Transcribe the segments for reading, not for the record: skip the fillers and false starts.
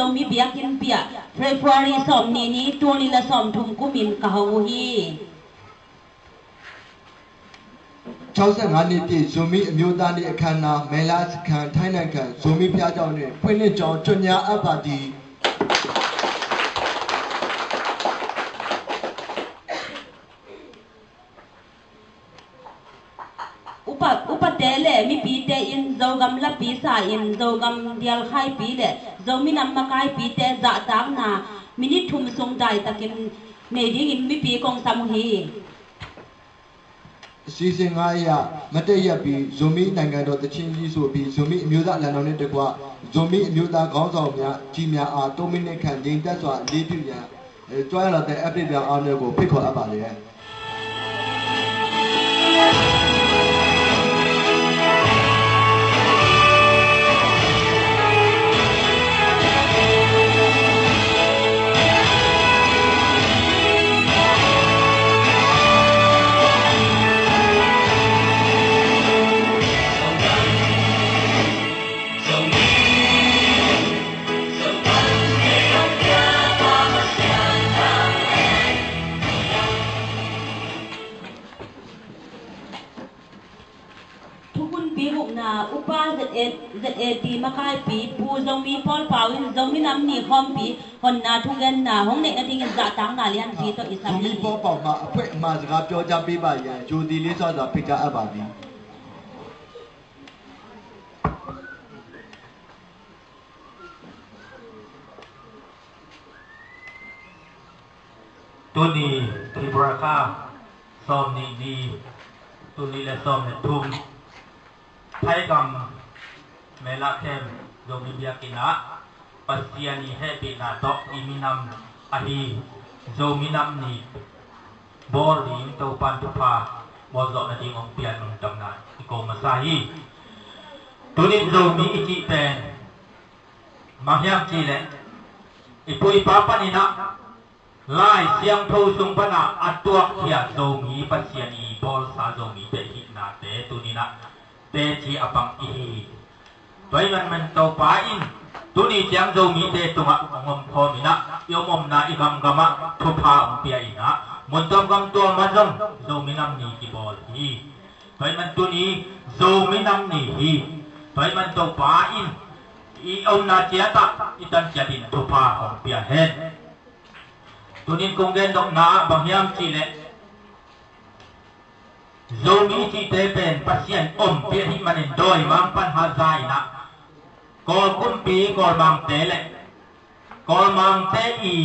zo mi biakin pia February som ni tuang nila som thum kumin kahawi 65နှစ်ပြည့်ဇိုမီအမျိုးသားနေ့အခမ်းအနားမဲလာစခန်းထိုင်းနိုင်ငံဇိုမီဖျားကြောင်နဲ့ဖွင့်လှစ်ကြောင်းကျွညာအပ်ပါသည် Upadele mi pite in zogam la pisa in zogam dial khai pi le zominam makai pite za tang na mini thum song dai takin nei ding in mi pi kong sam hi စီစဉ်9ရက်မတည့်ရက်ပြီးဇိုမီနိုင်ငံတော်တချင်းကြီးဆိုပြီးဇိုမီအမျိုးသားလန်တော်နဲ့တကွဇိုမီအမျိုးသားခေါင်းဆောင်များကြီးများအား3မိနစ်ခန့်ငြိမ်သက်စွာလေးပြုရန်ကြွားရတဲ့ update ပြောင်းအားမျိုးကိုဖိတ်ခေါ်အပ်ပါလေ Upa ZAT makai pi pu zomi pol pawin zomi nam ni khom pi hon na thungen na hong ne na ting za tang na lian thi to isam ni po paw ma apwet ma saka pyaw ja pi ba yan jodi le swa sa phit ja at ba bi ตัวนี้ที่บราคาซ้อมนี่ดีตัวนี้และซ้อมเนี่ยทุ่มไทยกังเมลักเทมโดมิเบียกินะปัสเซียนีเฮปินาตอกอิมินัมอาฮีโซมินัมนีบอลิงตัวปันทุพาบอลนาทีของเปียนนตำนานอิโกมาซาฮีตัวนี้โซมิอิจิเป็นมาเฮียมจีเลอิปุยปาปานินะไล่เสียงโทสุงปนาอัตตัวเขียโซมีปัสเซียนีบอลซาโซมีเตหินาเตตัวนี้นะเตจีอปังอีตัวมันโตปาอินตัวนี้เสียงโซมีเตตุงะงมพอมินะยมมนาอิกัมกามะทุพาอุปยาอินะมุนตมกัมตัวมันจงโซมินัมนีกิบอลฮีตัวมันตัวนี้โซมินัมนีฮีตัวมันโตปาอินอีอมนาเจียตะอิตันเจียดินทุพาอุปยาเฮตัวนี้คงเดินดอกนาบางยามจีเลโซมีจีเตเป็นปัสเซียนอมเปียหิมันโดยมังปันหาใจนะกอลกุมปีกอลมังเตเลกอลมังเตอี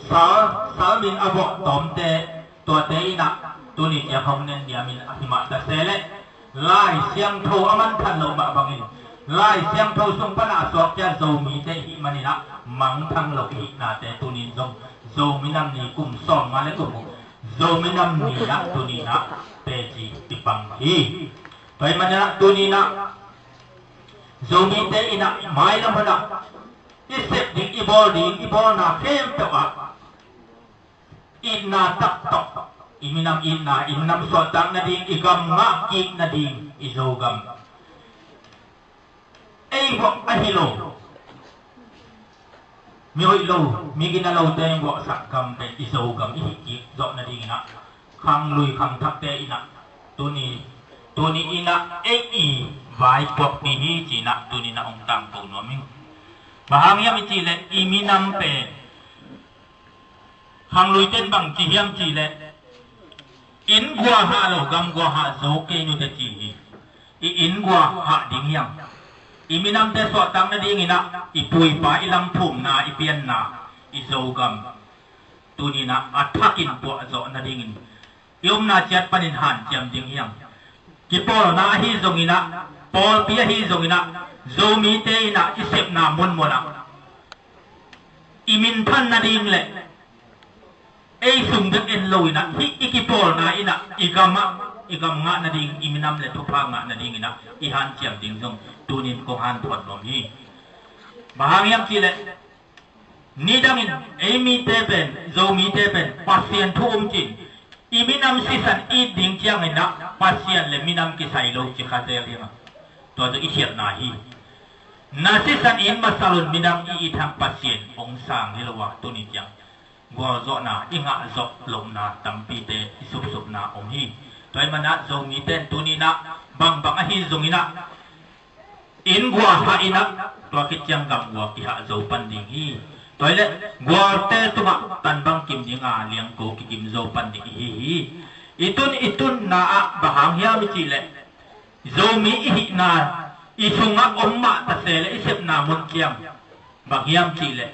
สามินอวกตอมเตตัวเตอีนะตัวนี้จะคงเน้นยามินอภิมาตเสเลไล่เสียงโทอมันทันลงมาบางอินไล่เสียงโททรงปนาสวกจะโซมีเตหิมันนะมังทั้งโลกินาเตตัวนี้ทรงโซมินัมนีกุมซองมาเลกุมโซมินัมนีนะตัวนี้นะเตจีติปังฮีไปมันนะตัวนี้นะโซมีเตอินะไม่ลำบากอิเซปดิอิบอลนะเข้มตัวอินนาตักตอกอิมินัมสวดตังนาดิงอิกัมงะกินาดิงอิโซกัมไอ้พวกอหิโลมีหอยโลมีกินอะไรเต็มบ่สักคำเป็นอิโซกัมอิหิกิจบนาดีนะขังลุยขังทักเตอินะตัวนี้อินะเอีไว้พวกนี้จีนะตัวนี้นะองตังตัวน้อมิงบางอย่างมีจีเลอิมินัมเป็นขังลุยเต็มบางจีเฮียมจีเลอินกัวหาโลกัมกัวหาโซเกนุเตจีอินกัวหาดิ่งยังอิมินัมเตสวดตังนาดีงินะอิปุยปาอิลัมทุมนาอิเปียนนาอิโซกัมตัวนี้นะอัฐกินปัวโซนาดีงินยมนาเจ็ดปนินหันเจียมดิ่งยังกิปอลนาฮีซงินะปอลเปียฮีซงินะโซมีเตนะอิเซปนามุนมนะอิมินทันนาดีงเลไอสุงเด็กเอ็นโลยนะฮิอิกิปอลนาอินะอิกามงะนาดีงอิมินัมเลทุพางะนาดีงินะอิหันเจียมดิ่งซงตัวนี้ก็หันถอดลมฮีบางอย่างที่เลนี่ดังอินเอมีเตเป็นโซมีเตเป็นปัสเซียนทุ่มจินอีมินัมสิสันอีดิ่งเจียงอินะปัสเซียนเลมินัมกิไซโลจิคาเซลีนะตัวจะอิเชียนาฮี nasisan in masalun minam i thang pasien ong sang hilawa tunit yang gwa zo na inga zo lom na tampi te isup sup na ong hi toy mana zo mi ten tunina bang bang hi zongina in gwa ha ina to kityang gam gwa ki ha zo panding hi toy le gwa te tuma tan bang kim dinga liang ko ki kim zo panding hi itun na a bahang hiam chi le zo mi hi na isunga omma ta sele isep na mon kiam bagyam chi le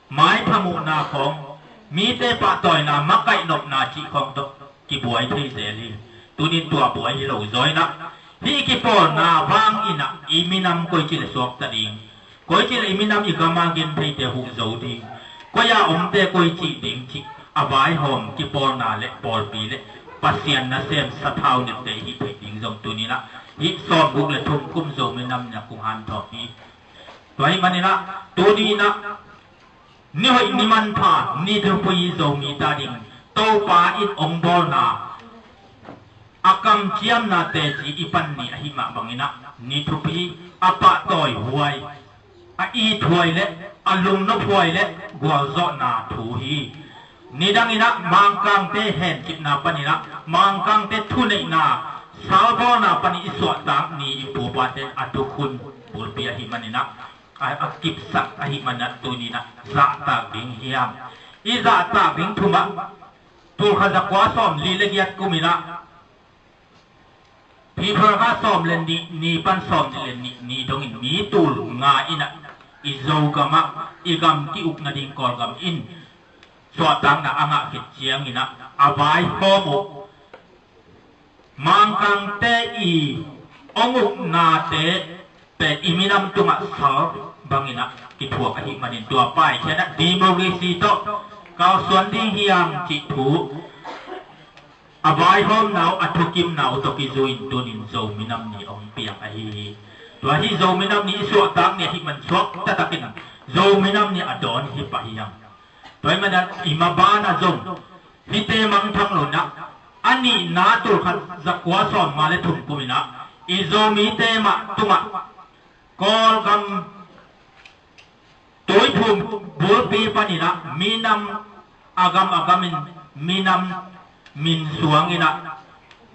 mai phamu na khom mi te pa toy na makai nop na chi khom to ki buai thei seli tunin tua buai hi lo zoi na hi ki po na wang ina iminam koi chi le sok ta ding koi chi le iminam i kama gin thei te hu zo ding ko ya om te koi chi ding chi avai hom ki po na le pol pi le pasian na sem sa thau ni te hi thei ding zong tunina hi som buk le thum kum zo me nam na kum han tho hi toy manina tuni na ni hoi ni man tha ni thu pui zo mi ta ding to pa it ong bol na akam chiam na te ji ipan ni hi ma bangina ni thu pi apa toy huai a i thuai le alung no huai le gwa zo na thu hi ni dang ina mangkang te hen kip na panina mangkang te thu nei na salvo na pani iswa tang ni ipu pate atukun pulpia himanina akip sak ahimanat tunina za ta bing hiam iza ta bing thuma tul khaza kwa som lilegiat kumina people ha som len ni pan som len ni dongin mi tul nga ina izogama igam ki ukna ding kol gam in swa tang na anga kit chiang ina avai homo mangkang te i onguk na te pe iminam tuma sal bangina kithuak ahi manin tua pai chena democracy to kau suan ding hiang chi thu avai hom nau athukim nau to ki zuin tunin zo minam ni ong piang ahi tua hi zo minam ni so tang ni hi man swak ta takin zo minam ni adon hi pahiang toy madan imabana zong hite mang thang lo na ani na tur khat zakwa son male thum kumina izomi tema tuma kol gam toy thum bul pi panina minam agamin minam min suangina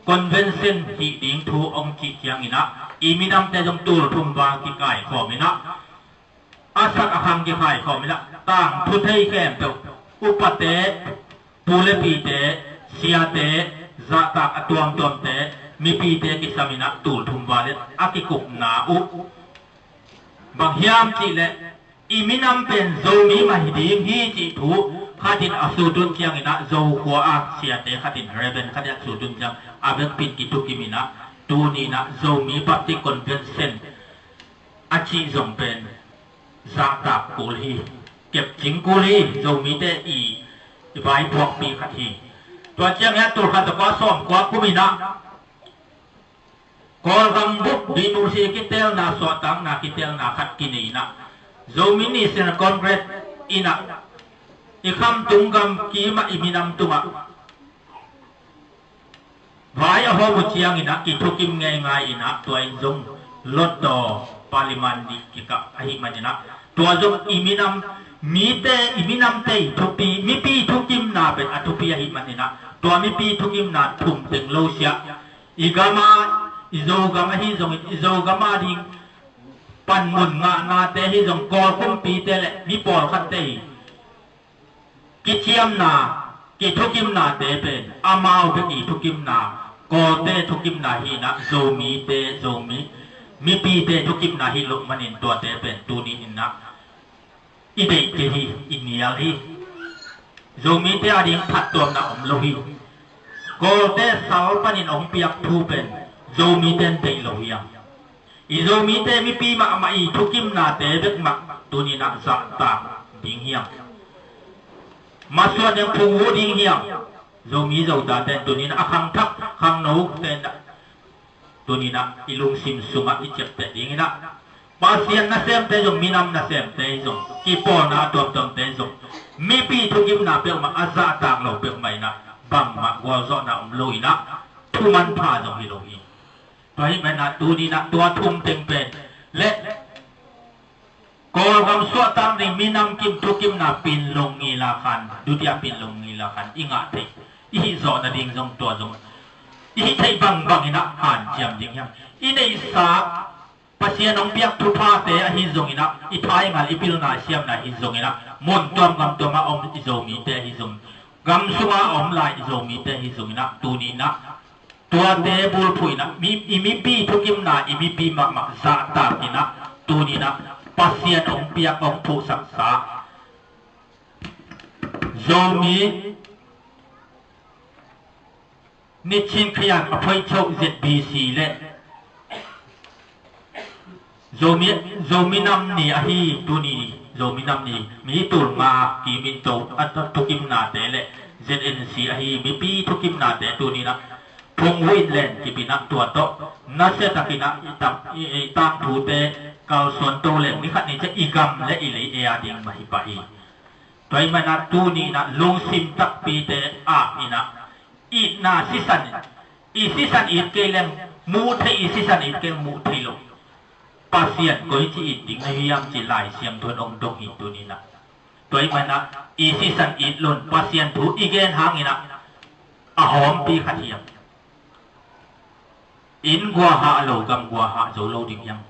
convention hi ding thu ong chi chiangina iminam te jong tur thum wa ki kai khomina asak aham ki kai khomina tang thu thei kem to upate pule pi te siate zata atuam tuam te mi pi te ki samina tul thum wale akikup na u bang hiam chi le iminam pen zo mi ma hidim hi chi thu khatin asudun chiang ina zo khwa a siate khatin reben khatin asudun chiang abek pin ki tu kimina tu ni na zo mi party convention achi zong pen zata kulhi kep ching kulhi zo mi te i vai phok pi khathiตัวเจ้าเนี้ยตัวขัดตัวซ้อมกว่ากุมินะกอลกำบุกบินูซีกิเตลนาสวตังนากิเตลนาขัดกินีนะโซมินีเซนคอนเกรสอินะอีคำตุงกำกีมาอิมินัมตุมะวายอโหมุจียงอินะกิทุกิมเงยงายอินะตัวอินจงลดต่อปาริมันดิกิกะอหิมันนะตัวจงอิมินัมมีเตอิมินัมเตทุปีมีปีทุกิมนาเป็นอทุปีอหิมันนะตัวมีปีทุกิมนาทุ่มถึงโลเซียอีกามาอิโซกามาฮิซงอิโซกามาดิงปันมุนงานาเตฮิซงกอลคุมปีเตเลมีปอลขัดเตกิเชียมนากิทุกิมนาเตเป็นอามาวเป็นอีทุกิมนากอเตทุกิมนาฮีนะโซมีเตโซมีปีเตทุกิมนาฮีลุมันินตัวเตเป็นตูนีอินนะอีเดเจฮีอินียลฮีโซมีเตอดิงพัดตัวนาอมโลฮีกอเตสาวปนินอมเปียกทูเป็นโซมีเตนเตโลฮียอีโซมีเตมีปีมามาอีทุกิมนาเตเบกมาตูนีนะสัตตาบิงเฮียมาส่วนยังผูดิ้งเฮียงโซมีโซดาเตนตัวนี้นะขังทักขังนูเตนตัวนี้นะอิลุงซิมสุมาอิเจ็บเตดิ้งนะปาเซียนนะเซมเตจงมีนำนะเซมเตจงกีปอนะตัวตมเตจงมีปีทุกิมนาเปียมาอาซาต่างเราเปียไม่นะบังมากวาซอนะอมลุยนะทุมันพาจงฮิโลฮีตัวนี้เป็นนะตัวนี้นะตัวทุ่มเต็มเป็นและ Kolgam suatan ni minam kim tukim na pin long ilakan, dutia pin long ilakan, ingat te, ihi zo na ding zong tua zong, ihi tay bang bang ina han jam ding yang, ina isa pasien ong piak tupa te ahi zong ina, itay ngal ipil na siam na hi zong ina, mon tuam gam tuama om izomi te hi zong, gam sunga om lai izomi te hi zong ina, tuni na, tua te bul pui na, imi pi tukim na, imi pi mak mak za ta ina, tuni na. Pasien ong piak ong pu saksa zomi ni chin khian aphoi chok ZBC le zomi nam ni ahi tuni zomi nam ni mi tur ma ki min to at tukim na te le ZNC ahi mi pi tukim na te tuni na phung win len ki pinak tua to na se takina itang thu te kau son to le mi khat ni che igam le ile e ading mahi pai toy mana tu ni na long sim tak pi te a ina i na sisan i ke lem mu the i sisan i ke mu the lo pasien koi chi i ding ai yam chi lai siam thon ong dong hi tu ni na toy mana i sisan i lon pasien thu igen hang ina a hom pi khathiam in gua ha lo gam gua ha zo lo ding yang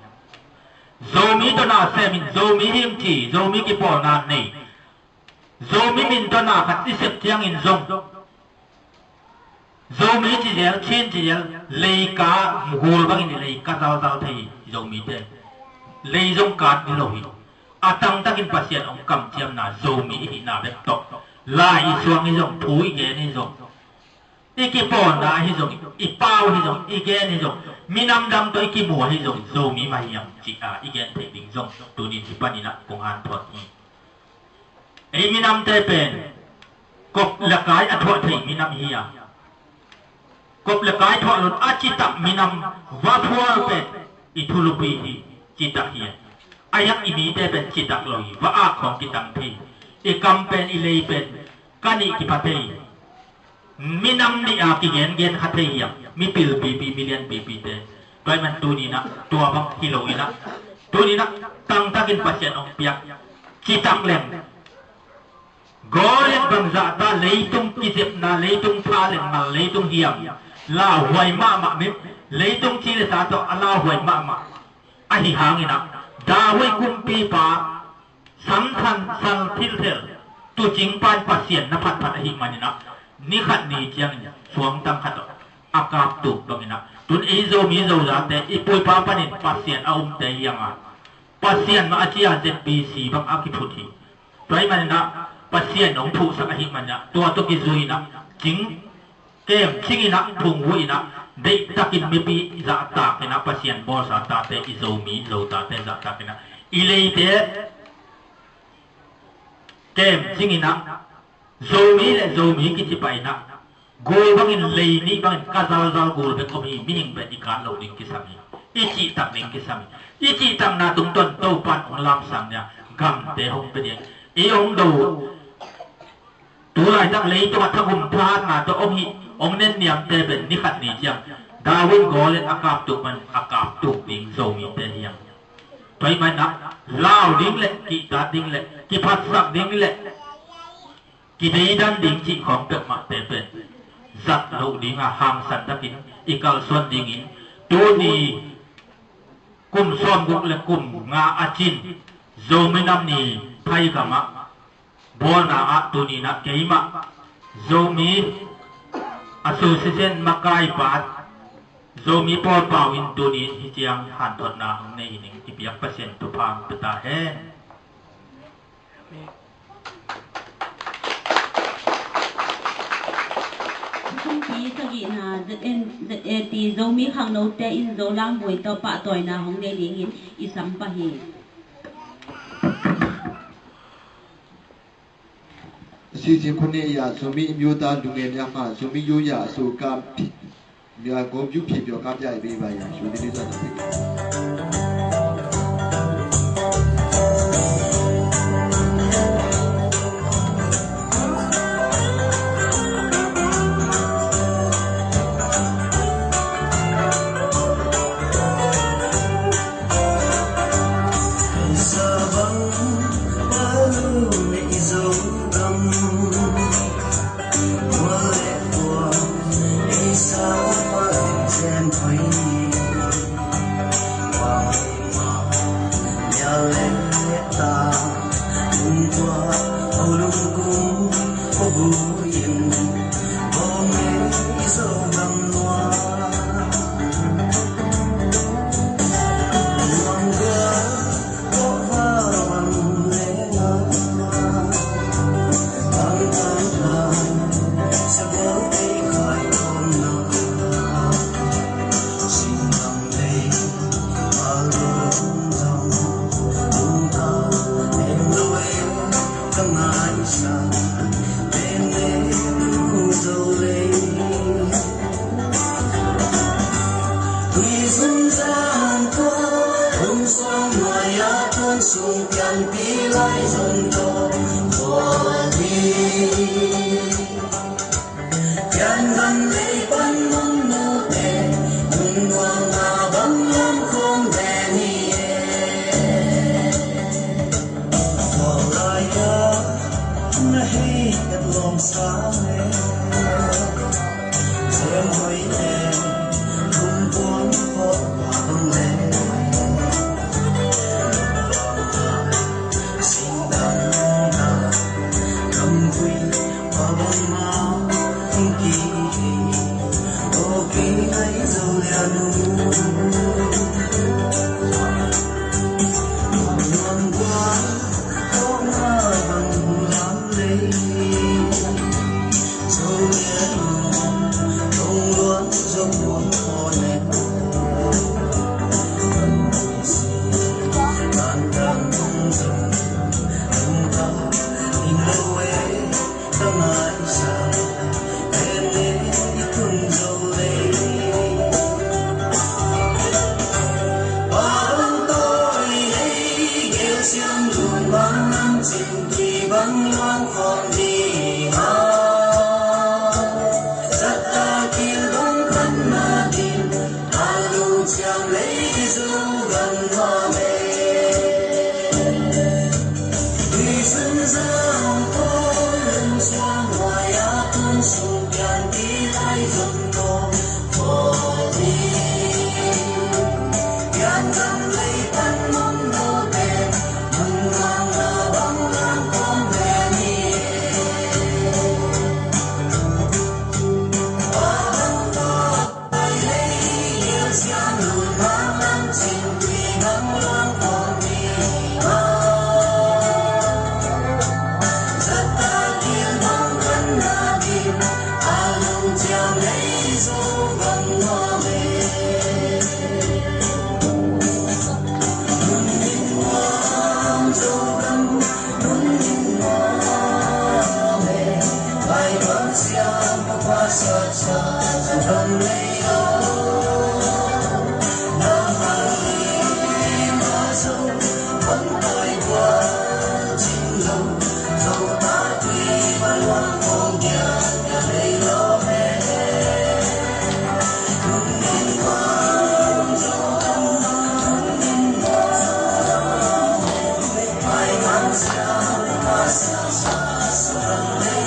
zomi to na se min zomi him chi zomi ki po na nei zomi min to na khat ti sep tiang in zong zomi chi jel chin chi jel lei ka gul bang in lei ka dal dal thei zomi te lei zong ka ni lo hi atang takin pasien ong kam chiam na zomi hi na be to lai suang i zong thui ge ni zong ikipon na hi zong ipao hi zong igen hi zong minam dam to ikimu hi zong zomi ma yang chi a igen te ding zong tu ni pani na kong han thot hi ei minam te pen kop lakai athwa thei minam hi ya kop lakai thwa lot achitak minam wa thwa pe ithulupi hi chitak hi ayak imi te pen chitak loi wa a khong kitang thei ikam pen ilei pen kani ki patei minam ni a ki gen khathei hiam mi pil pp million pp te toy man tu ni na tua bang kilo ina tu ni na tang takin pasien ong piak chitak lem golet bang za ta leitung kisep na leitung tha le mal leitung hiam la huai ma mi leitung chi le sa to ala huai ma a hi hang ina da hui kum pi pa sam than sal thil thel tu jing pan pasien na phat phat hi manina ni khat ni chiang suang tam khat akap tu bangina tun e zo mi zo za te ipoi pa panin pasien aum te yanga pasien ma achia ZBC bang akiphuthi toy manina pasien nong thu sak hi manya to ki zuina jing kem chingina thung huina dei takin mi pi za ta kena pasien bo sa ta te izo mi zo ta te za ta kena ilei te kem chingina zomi ki chi pai na gol bangin lei ni bangin kazal zal gol be ko mi mining be ikan lo ding ki sami ichi tak ning ki sami ichi tang na tung ton to pan ong lam sang ya gam te hong pe ding e ong do tu lai tak lei to ta hum tha na to ong hi ong nen niam te be ni khat ni chiang dawin gol akap tu man akap tu ding zomi te hiang toy man na lao ding le ki ta ding le ki phat sak ding le ki dei dan ding chi khom pe ma te pe zat lo ding a hang san takin ikal son ding in tu ni kum som guk le kum nga achin zomi nam ni thai ka ma bol na a tu ni na keima zomi association makai pat zomi por pawin tu ni hi chiang han thot na hang nei ning ki piak pasien tu phang ta he không khí sang gì na ZT zomi khang nô te in zo lang boi to pa toy na hong de ding in isam pa hiစီစဉ်ခုနှစ်အရာဇွန်မီအမျိုးသားလူငယ်များမှဇွန်မီရိုးရာအဆိုကားများဂုဏ်ပြုဖြစ်ပြောကားပြပေးပါရန်ယူလေးစားတင်ပါတယ် Tuy dân gian thô Hùng sông ngoài á thôn sông Kian tí lại dần tô Phổ đi Kian gần lấy bắn mong nô tê Hùng hoàng hà bắn lâm không đè ni Phổ lại á Nó hê đẹp lòng xa mê Xem hỏi em Hùng buông phó bằng lệ Xin đăng đà Cầm vui Và bông máu Thiên kỳ Ô kỳ ấy dâu lẻ nụ Ngon quá Không ngờ bằng lắm lấy Dâu lẻ nụ Không luôn dâu buồn khó nét Tan tan dần Hùng ta Nhìn lâu ấy Tâm ai xa Em lên đi cùng dâu lấy Và đông tôi ấy Gheo xiêm dùng băng năm chìm Tùy băng loang còn đi Rất ta kia đông khăn mà tìm Hà lưu chàng lấy dấu gần hoa mê Tuy dân giao thôi lần xoa ngoài á tuôn sông Kian tí lại dần tô phổ đi Kian cầm lấy bắn mong nô tê Hùng hoàng hà băng lam con về ni Và băng tôi lấy yêu xiang lùi mang lăng chìm Tùy băng loang còn đi Rất ta kia đông khăn na tìm Hà lưu chàng lấy dấu gần hoa mê Nôn nhìn hoa dấu gần Nôn nhìn hoa mê Bài băng xiang qua xa xa Thân lấy đâu Nam hàng đi mà dâu Vẫn tôi qua chinh lâu Dâu ta tuy mà loang phong kia Nhà đây lo mê Nôn nhìn hoa dâu Nôn nhìn hoa Bài băng xiang qua xa xa Thân lấy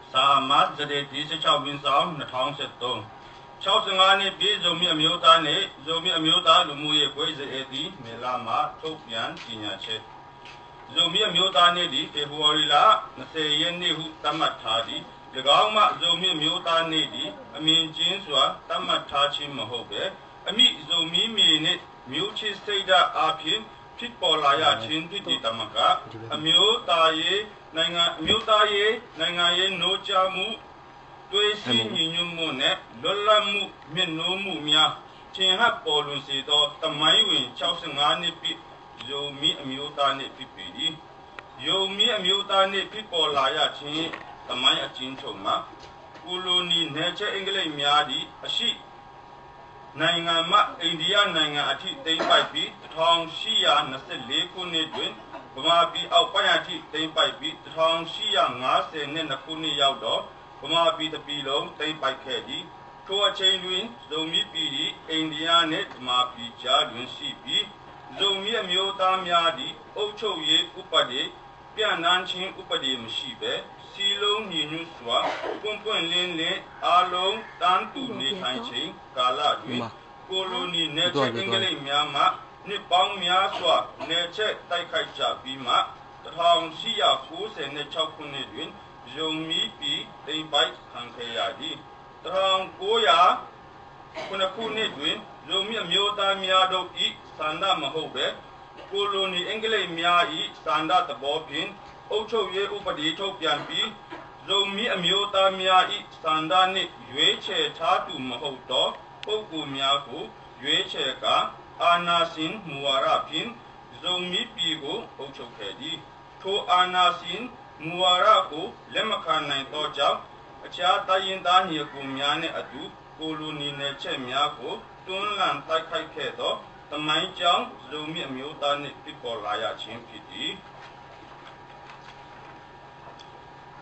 Sahamat jadi di secau binsam natang setong. Chau sengani bi zomi amiuta ne zomi amiuta lumuye koi zedi melama topian tinya che. Zomi amiuta ne di February la nase yen ne hu tamat tha di. Lagaung ma zomi amiuta ne di amin chin swa tamat tha chi ma ho be. Ami zomi mi ne miu chi seida aphin phit paw la ya chin phit di tamaka amiuta ye Nanga miuta ye nanga ye no cha mu twe si nyi nyu mu ne lolla mu min no mu mya chin ha paw lun se do tamai win 65 ni pi yo mi amiuta ne pi pi di yo mi amiuta ne pi paw la ya chin tamai a chin chong ma koloni ne che englai mya di ashi နိုင်ငံမှာအိန္ဒိယနိုင်ငံအထိသိမ်းပိုက်ပြီး1824ခုနှစ်တွင်ဗမာပြည်အောက်ပိုင်းအထိသိမ်းပိုက်ပြီး1852ခုနှစ်ရောက်တော့ဗမာပြည်တစ်ပြည်လုံးသိမ်းပိုက်ခဲ့သည်ထိုအချိန်တွင်ဇုံမီပြည်သည်အိန္ဒိယနှင့်ဗမာပြည်ကြားတွင်ရှိပြီးဇုံမီအမျိုးသားများသည်အုပ်ချုပ်ရေးဥပဒေပြန့်နှံ့ခြင်းဥပဒေမရှိဘဲစီလုံးညီညွတ်စွာပွင့်ပွင့်လင်းလင်းအားလုံးတန်းတူနေထိုင်ခြင်းကာလတွင်ကိုလိုနီနယ်ချဲအင်္ဂလိပ်များမှနှစ်ပေါင်းများစွာနယ်ချဲတိုက်ခိုက်ကြပြီးမှ1896ခုနှစ်တွင်ဇုံမီပြည်သိမ်းပိုက်ခံခဲ့ရသည်1900ခုနှစ်တွင်ဇုံမီအမျိုးသားများတို့၏ဆန္ဒမဟုတ်ဘဲကိုလိုနီအင်္ဂလိပ်များ၏ဆန္ဒသဘောဖြင့် အုပ်ချုပ်ရေးဥပဒေထုတ်ပြန်ပြီးဇုံမီအမျိုးသားများ၏စံဒနှင့်ရွေးချယ်ထားသူမဟုတ်သောပုဂ္ဂိုလ်များကိုရွေးချယ်ကအာဏာရှင်မူဝါဒဖြင့်ဇုံမီပြည်ကိုအုပ်ချုပ်ခဲ့သည်ထိုအာဏာရှင်မူဝါဒကိုလက်မခံနိုင်သောကြောင့်အခြားတိုင်းရင်းသားညီအကိုများနှင့်အတူကိုလိုနီနယ်ချက်များကိုတွန်းလှန်တိုက်ခိုက်ခဲ့သောသမိုင်းကြောင်းဇုံမီအမျိုးသားနှင့်ဖြစ်ပေါ်လာရခြင်းဖြစ်သည်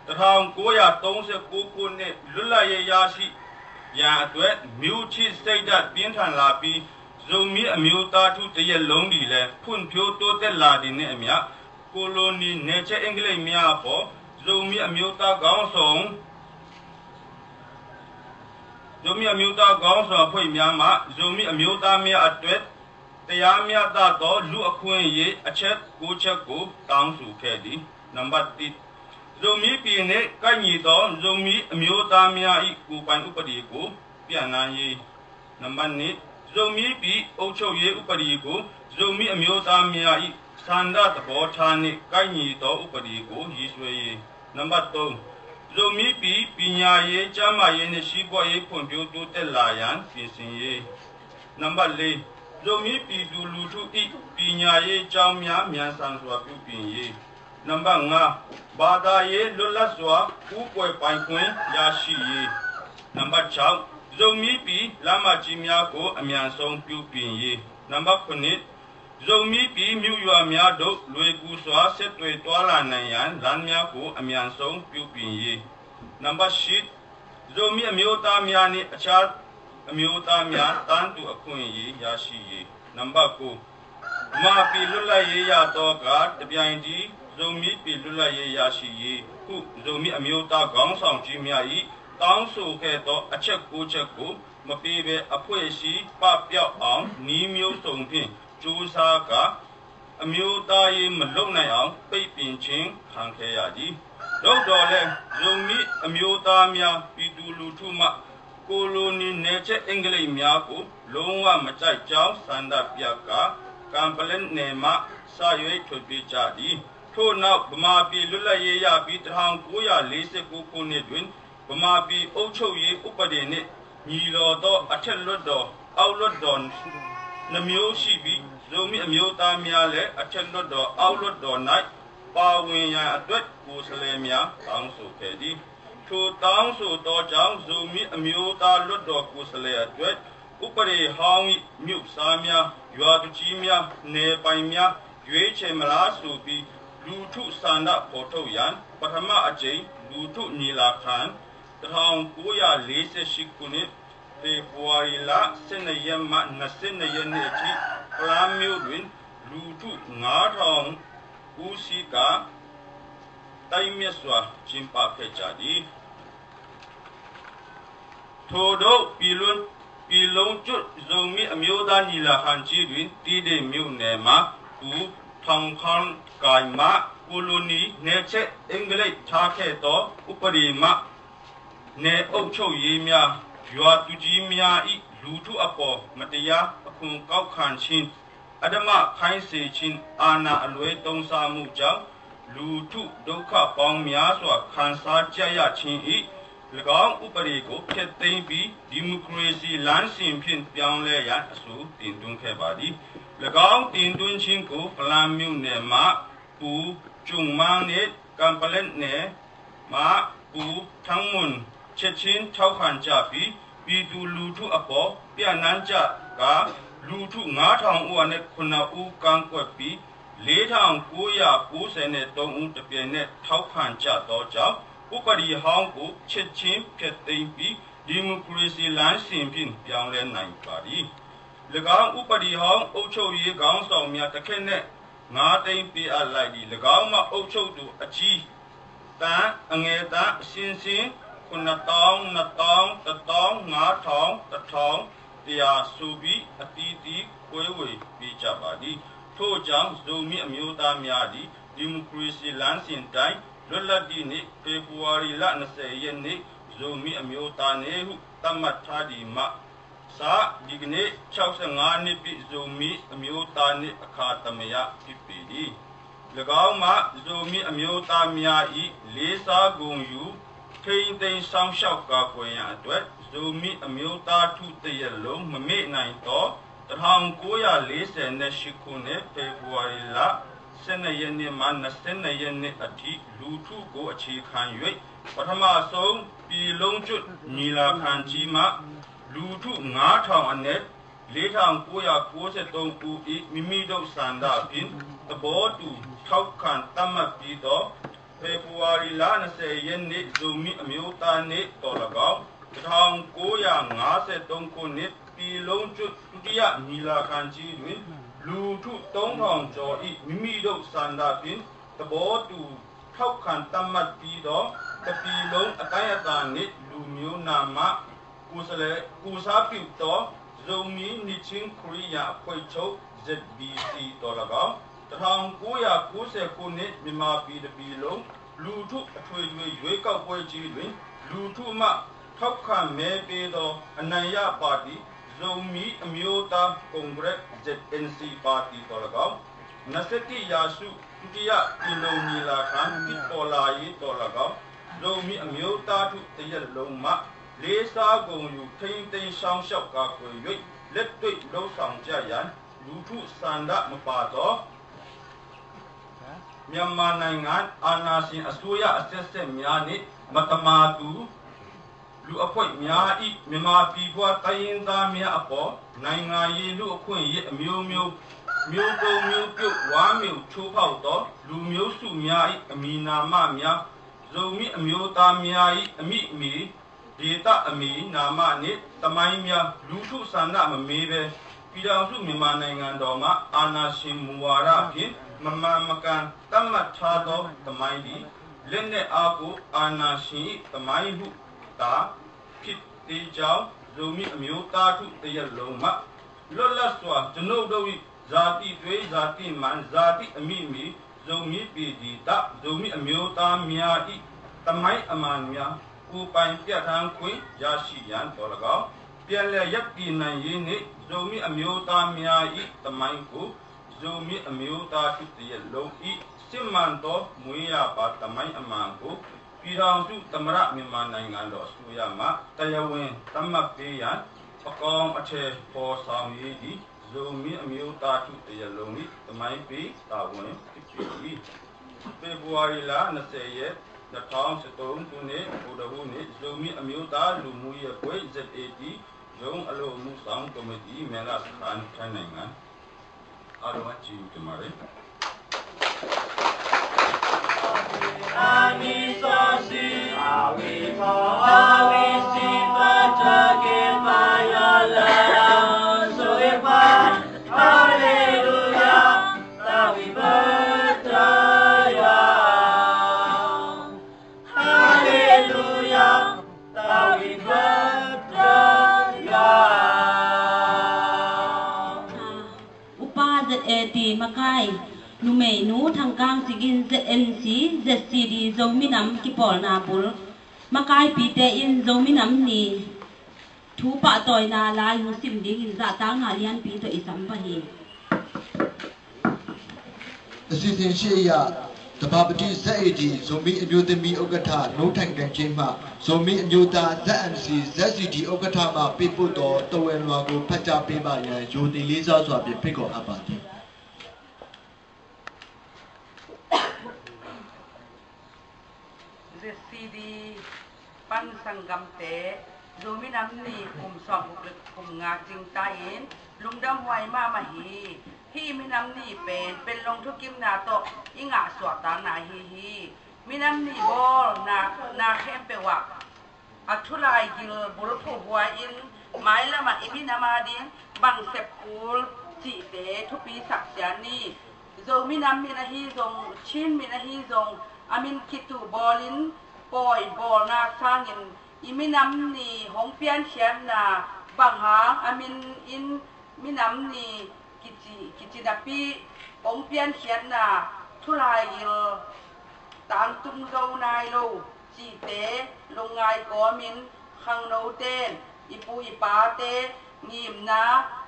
1939ခုနှစ်လွတ်လပ်ရေးရရှိရန်အတွက်မြို့ချစ်စိတ်ဓာတ်ပြင်းထန်လာပြီးဇုံမီအမျိုးသားထုတရက်လုံးဒီလည်းဖွံ့ဖြိုးတိုးတက်လာတဲ့နဲ့အမျှကိုလိုနီနယ်ချက်အင်္ဂလိပ်များအပေါ်ဇုံမီအမျိုးသားခေါင်းဆောင်အဖွဲ့များမှဇုံမီအမျိုးသားများအတွက်တရားမျှတသောလူအခွင့်အရေးအချက်9ချက်ကိုတောင်းဆိုခဲ့သည်နံပါတ်1ဇုံမီပြည်နှင့်ကိုက်ညီသောဇုံမီအမျိုးသားများ၏ကိုယ်ပိုင်ဥပဒေကိုပြန်လှန်ရေးနံပါတ်2ဇုံမီပြည်အုပ်ချုပ်ရေးဥပဒေကိုဇုံမီအမျိုးသားများ၏စံဒသဘောထားနှင့်ကိုက်ညီသောဥပဒေကိုရေးဆွဲရေးနံပါတ်3ဇုံမီပြည်ပညာရေးကျန်းမာရေးနှင့်စီးပွားရေးဖွံ့ဖြိုးတိုးတက်လာရန်ပြင်ဆင်ရေးနံပါတ်4ဇုံမီပြည်သူလူထု၏ပညာရေးကျောင်းများမြန်ဆန်စွာပြုပြင်ရေးနံပါတ်5ဘာသာရေးလွတ်လပ်စွာဥပွဲပိုင်ခွင့်ရရှိရေးနံပါတ်6ဇုံမီပြည်လမ်းမကြီးများကိုအမြန်ဆုံးပြုပြင်ရေးနံပါတ်9ဇုံမီပြည်မြို့ရွာများတို့လွယ်ကူစွာဆက်သွယ်သွားလာနိုင်ရန်လမ်းများကိုအမြန်ဆုံးပြုပြင်ရေးနံပါတ်10ဇုံမီအမျိုးသားများနှင့်အခြားအမျိုးသားများတန်းတူအခွင့်အရေးရရှိရေးနံပါတ်9မာပြည်လွတ်လပ်ရေးရသောကတပြိုင်တည်းဇုံမီပြည်လွတ်လပ်ရေးရရှိရေးခုဇုံမီအမျိုးသားခေါင်းဆောင်ကြီးများ၏တောင်းဆိုခဲ့သောအချက်9ချက်ကိုမပေးဘဲအဖွဲ့အစည်းပပျောက်အောင်ဤမျိုးစုံဖြင့်ကြိုးစားကအမျိုးသားရေးမလုံနိုင်အောင်ပိတ်ပင်ခြင်းခံခဲ့ရသည်တို့တော်လဲဇုံမီအမျိုးသားများပြည်သူလူထုမှကိုလိုနီနယ်ချက်အင်္ဂလိပ်များကိုလုံးဝမကြိုက်ကြောင်းစန္ဒပြကကမ်ပလန်နယ်မှစာရွက်ထုတ်ပြကြသည်ထို့နောက်ဗမာပြည်လွတ်လပ်ရေးရပြီး1949ခုနှစ်တွင်ဗမာပြည်အုပ်ချုပ်ရေးဥပဒေနှင့်ညီတော်သောအထက်လွှတ်တော်အောက်လွှတ်တော်နှမျိုးရှိပြီးဇုံမီအမျိုးသားများလည်းအထက်လွှတ်တော်အောက်လွှတ်တော်၌ပါဝင်ရန်အတွက်ကိုယ်စားလှယ်များတောင်းဆိုခဲ့သည်ထိုတောင်းဆိုသောကြောင့်ဇုံမီအမျိုးသားလွှတ်တော်ကိုယ်စားလှယ်အတွက်ဥပဒေဟောင်း၏မြို့စားများရွာသူကြီးများနယ်ပိုင်များရွေးချယ်မလားဆိုပြီးလူထုစန္ဒပေါ်ထုတ်ရန်ပထမအကြိမ်လူထုညီလာခံ1948ခုနှစ်ဖေဖော်ဝါရီလ12ရက်မှ22ရက်နေ့အထိပလမ်းမြို့တွင်လူထု9000ဦးစီးကတိုင်မြတ်စွာကျင်းပခဲ့ကြသည်ထို့သောပြည်လုံးကျွတ်ဇုံမီအမျိုးသားညီလာခံကြီးတွင်တည်တဲ့မြို့နယ်မှာထောင်ခန်းကိုင်မှကိုလိုနီနယ်ချက်အင်္ဂလိပ်ထားခဲ့သောဥပဒေမှနယ်အုပ်ချုပ်ရေးများရွာသူကြီးများ၏လူထုအပေါ်မတရားအခွန်ကောက်ခံခြင်းအဓမ္မခိုင်းစေခြင်းအာဏာအလွဲသုံးစားမှုကြောင့်လူထုဒုက္ခပေါင်းများစွာခံစားကြရခြင်း၏၎င်းဥပဒေကိုဖျက်သိမ်းပြီးဒီမိုကရေစီလမ်းစဉ်ဖြင့်ပြောင်းလဲရန်အဆိုတင်သွင်းခဲ့ပါသည်၎င်းတင်သွင်းခြင်းကိုပလမ်းမြို့နယ်မှပူကျုံမန်းနှင့်ကမ်ပလန်နယ်မှပူထန်းမွန်ချက်ချင်းထောက်ခံကြပြီးပြည်သူလူထုအပေါ်ပြန့်နှံ့ကြကလူထု9000ဦးနဲ့9ဦးကန့်ကွက်ပြီး4993ဦးတပြိုင်နက်ထောက်ခံကြသောကြောင့်ဥပဒေဟောင်းကိုချက်ချင်းဖျက်သိမ်းပြီးဒီမိုကရေစီလမ်းစဉ်ဖြင့်ပြောင်းလဲနိုင်ပါသည်၎င်းဥပဒေဟောင်းအုပ်ချုပ်ရေးခေါင်းဆောင်များတစ်ခက်နဲ့9သိန်းပေးအပ်လိုက်သည်၎င်းမှအုပ်ချုပ်သူအကြီးတန်းအငယ်တန်းအစဉ်စဉ်9000 2000 1000 5000 1000ဆိုပြီးအတီးတီးကွဲဝေပေးကြပါသည်ထို့ကြောင့်ဇုံမီအမျိုးသားများသည်ဒီမိုကရေစီလမ်းစဉ်တိုင်းလွတ်လပ်သည့်နေ့ဖေဖော်ဝါရီလ20ရက်နေ့ဇုံမီအမျိုးသားနေ့ဟုသတ်မှတ်ထားသည်မှစာဒီကနေ့65နှစ်ပြည့်ဇုံမီအမျိုးသားနေ့အခါသမယဖြစ်ပေသည် ၎င်းမှာဇိုမီအမျိုးသားများ၏လေးစားဂုဏ်ယူထိန်းသိမ်းဆောင်ရှောက်ကာကွယ်ရန်အတွက်ဇိုမီအမျိုးသားထုတရက်လုံးမမေ့နိုင်သော1948ခုနှစ်ဖေဖော်ဝါရီလ12ရက်နေ့မှ22ရက်နေ့အထိလူထုကိုအခြေခံ၍ပထမဆုံးပြည်လုံးကျွတ်ညီလာခံကြီးမှလူထု9000အနက်4993ဦး၏မိမိတို့ဆန္ဒဖြင့်သဘောတူထောက်ခံသတ်မှတ်ပြီးသောဖေဖော်ဝါရီလ20ရက်နေ့ဇိုမီအမျိုးသားနေ့တော်၎င်း1953ခုနှစ်ပြည်လုံးကျွတ်ဒုတိယညီလာခံကြီးတွင်လူထု3000ကျော်၏မိမိတို့ဆန္ဒဖြင့်သဘောတူထောက်ခံသတ်မှတ်ပြီးသောတပြည်လုံးအတိုင်းအတာနှင့်လူမျိုးနာမကိုယ်စားပြုသောဇုံမီနိချင်းခရီးယာအဖွဲ့ချုပ် ZBC တော်၎င်း1990ခုနှစ်မြန်မာပြည်တစ်ပြည်လုံးလူထုအထွေထွေရွေးကောက်ပွဲကြီးတွင်လူထုမှထောက်ခံမဲပေးသောအနိုင်ရပါတီဇုံမီအမျိုးသားကွန်ဂရက် ZNC ပါတီတော်၎င်း21ရာစုဒုတိယပြည်လုံးညီလာခံပြည်ပေါ်လာရေးတော်၎င်းဇုံမီအမျိုးသားထုတရက်လုံးမှလေးစားဂုဏ်ယူထိန်းသိမ်းဆောင်ရှောက်ကာကွယ်၍လက်တွေ့လှုပ်ဆောင်ကြရန်လူထုဆန္ဒမပါသောမြန်မာနိုင်ငံအာဏာရှင်အစိုးရအဆက်ဆက်များနှင့်မတမာသူလူအဖွဲ့များ၏မြန်မာပြည်ပွားတိုင်းရင်းသားများအပေါ်နိုင်ငံရေးလူအခွင့်အရေးအမျိုးမျိုးတုံမျိုးပြုတ်ဝါမျိုးချိုးဖောက်သောလူမျိုးစုများ၏အမိနာမများဇုံမီအမျိုးသားများ၏အမိအမီဒေတာအမီနာမနှင့်တမိုင်းများလူထုဆန္ဒမမေးပဲပြည်ထောင်စုမြန်မာနိုင်ငံတော်မှအာဏာရှင်မူဝါဒဖြင့်မမှန်မကန်တတ်မှတ်ထားသောတမိုင်းသည်လက်နက်အားကိုအာဏာရှင်တမိုင်းဟုသာဖြစ်သေးကြောင်းဇုံမီအမျိုးသားထုတရက်လုံးမှလွတ်လပ်စွာကျွန်ုပ်တို့၏ဇာတိသွေးဇာတိမှန်ဇာတိအမိမီဇုံမီပြည်ဒီတဇုံမီအမျိုးသားများ၏တမိုင်းအမှန်များကိုပိုင်ပြဋ္ဌာန်းခွင့်ရရှိရန်တော်၎င်းပြန်လည်ရပ်တည်နိုင်ရေးနှင့်ဇုံမီအမျိုးသားများ၏တမိုင်းကိုဇုံမီအမျိုးသားထုတရက်လုံး၏စစ်မှန်သောမွေးရပါတမိုင်းအမှန်ကိုပြည်ထောင်စုသမရမြန်မာနိုင်ငံတော်အစိုးရမှတရားဝင်သတ်မှတ်ပေးရန်အကောင်အထည်ပေါ်ဆောင်ရေးသည်ဇုံမီအမျိုးသားထုတရက်လုံး၏တမိုင်းပေးတာဝန်ဖြစ်သည်ဖေဖော်ဝါရီလ20ရက်2013ခုနှစ်ဗုဒ္ဓဟူးနေ့ဇုံမီအမျိုးသားလူမှုရေးအဖွဲ့ ZAD ရုံးအလို့မှုဆောင်ကော်မတီမဲလာစခန်းထိုင်းနိုင်ငံအားလုံးကြည့်ကြပါမယ်အာမီသောစီအာဝီမောအာဝီစီပါတကေမာယာလာဆိုေပါဟာလေလုယာသာဝိပါတယာဟာလေလုယာသာဝိပါတယာอุปา ZAD มาไกนูเมนูทางกลางสิกิน ZNC ZCD โซมินัมกิปอลนาปุลมาไกปีเตอินโซมินัมนี่ทูปะตอยนาลายหูสิมดิกินซะตางหาเลียนปีตัวอิสัมปะเฮအစီအစဉ်ရှိအရတဘာပတိဇက်အေဒီဇုံမီအမျိုးသမီးဥက္ကဋ္ဌနှုတ်ထိုင်ကန်ချင်းမှဇုံမီအမျိုးသား ZMC ZCD ဥက္ကဋ္ဌမှပေးပို့တော်တဝဲလွာကိုဖတ်ကြားပေးပါရန်ယိုတင်လေးစားစွာဖြင့်ဖိတ်ခေါ်အပ်ပါသည်ZCD ปันสังกัมเตดูมิน้ำนี่คุมสอบคุมงาจิงตาเอ็นลุงดำไวมามาฮีฮีมิน้ำนี่เป็นลงทุกิมนาโตอิงาสวดตานาฮีมิน้ำนี่บอลนาเข้มเปวะอัทุลายกิลบุรุษผู้หัวอินไม้ละมาอิมินามาดินบังเสพกูลจีเตทุปีสักเสียนี่โซมิน้ำมินาฮีซงชินมินาฮีซงอามินคิตูบอลินปอยบอลนาสร้างอินอิมิน้ำนี่หงเปียนเขียนนาบังหางอามินอินมิน้ำนี่กิจินาปีหงเปียนเขียนนาทุลายกิลตางตุ้มเกานายโลจีเตลงไงกอมินขังโนเตนอิปูอิปาเตงีมนา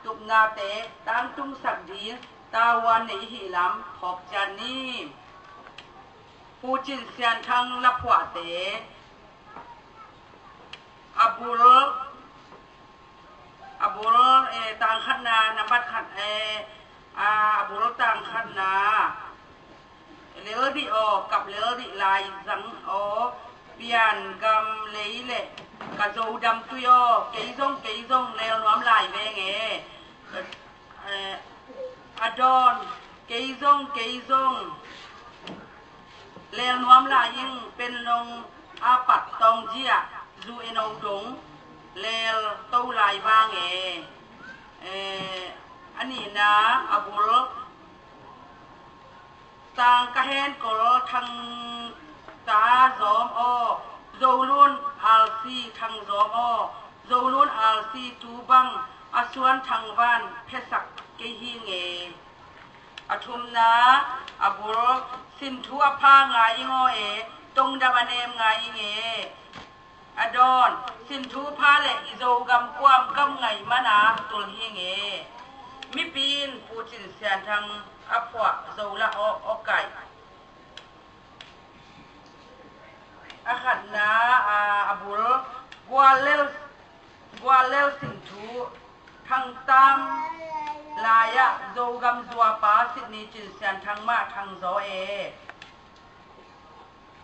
ตุกนาเตตางตุ้งสักดีตาวันในหิลำขอบจานี ปูจินเซียนทั้งละผัวเตอับุลต่างขันนานบัดขันอับุลต่างขันนาเลอดิโอกับเลอดิลายสังโอเปียนกำเลยเละกะโจดำตุยอเกยซงเลวน้ำลายเวงอดอนเกยซงเลวน้ำลายยิ่งเป็นลงอาปัดตองเจียจูเอโนดงเลวเต้าลายบางอันนี้นะอับุลต่างกะเฮนก็ทางตาจอมโจลุนอาลซีทางจอมโจลุนอาลซีตูบังอาส่วนทางบ้านเพศักเกหิงอทุมนาอับุลสินทัวพางายงตรงดาบเนมงายอดอนสินทูพาเลอิโจกำความกำไงมานาตุลหิงมิปีนปูจินเสียนทางอัพวะโซละอไก่อาขันนาอับุลกวาเลลสิงทูทางตามลายะโซกำจัวปาสินีจินเสียนทางมาทางโซ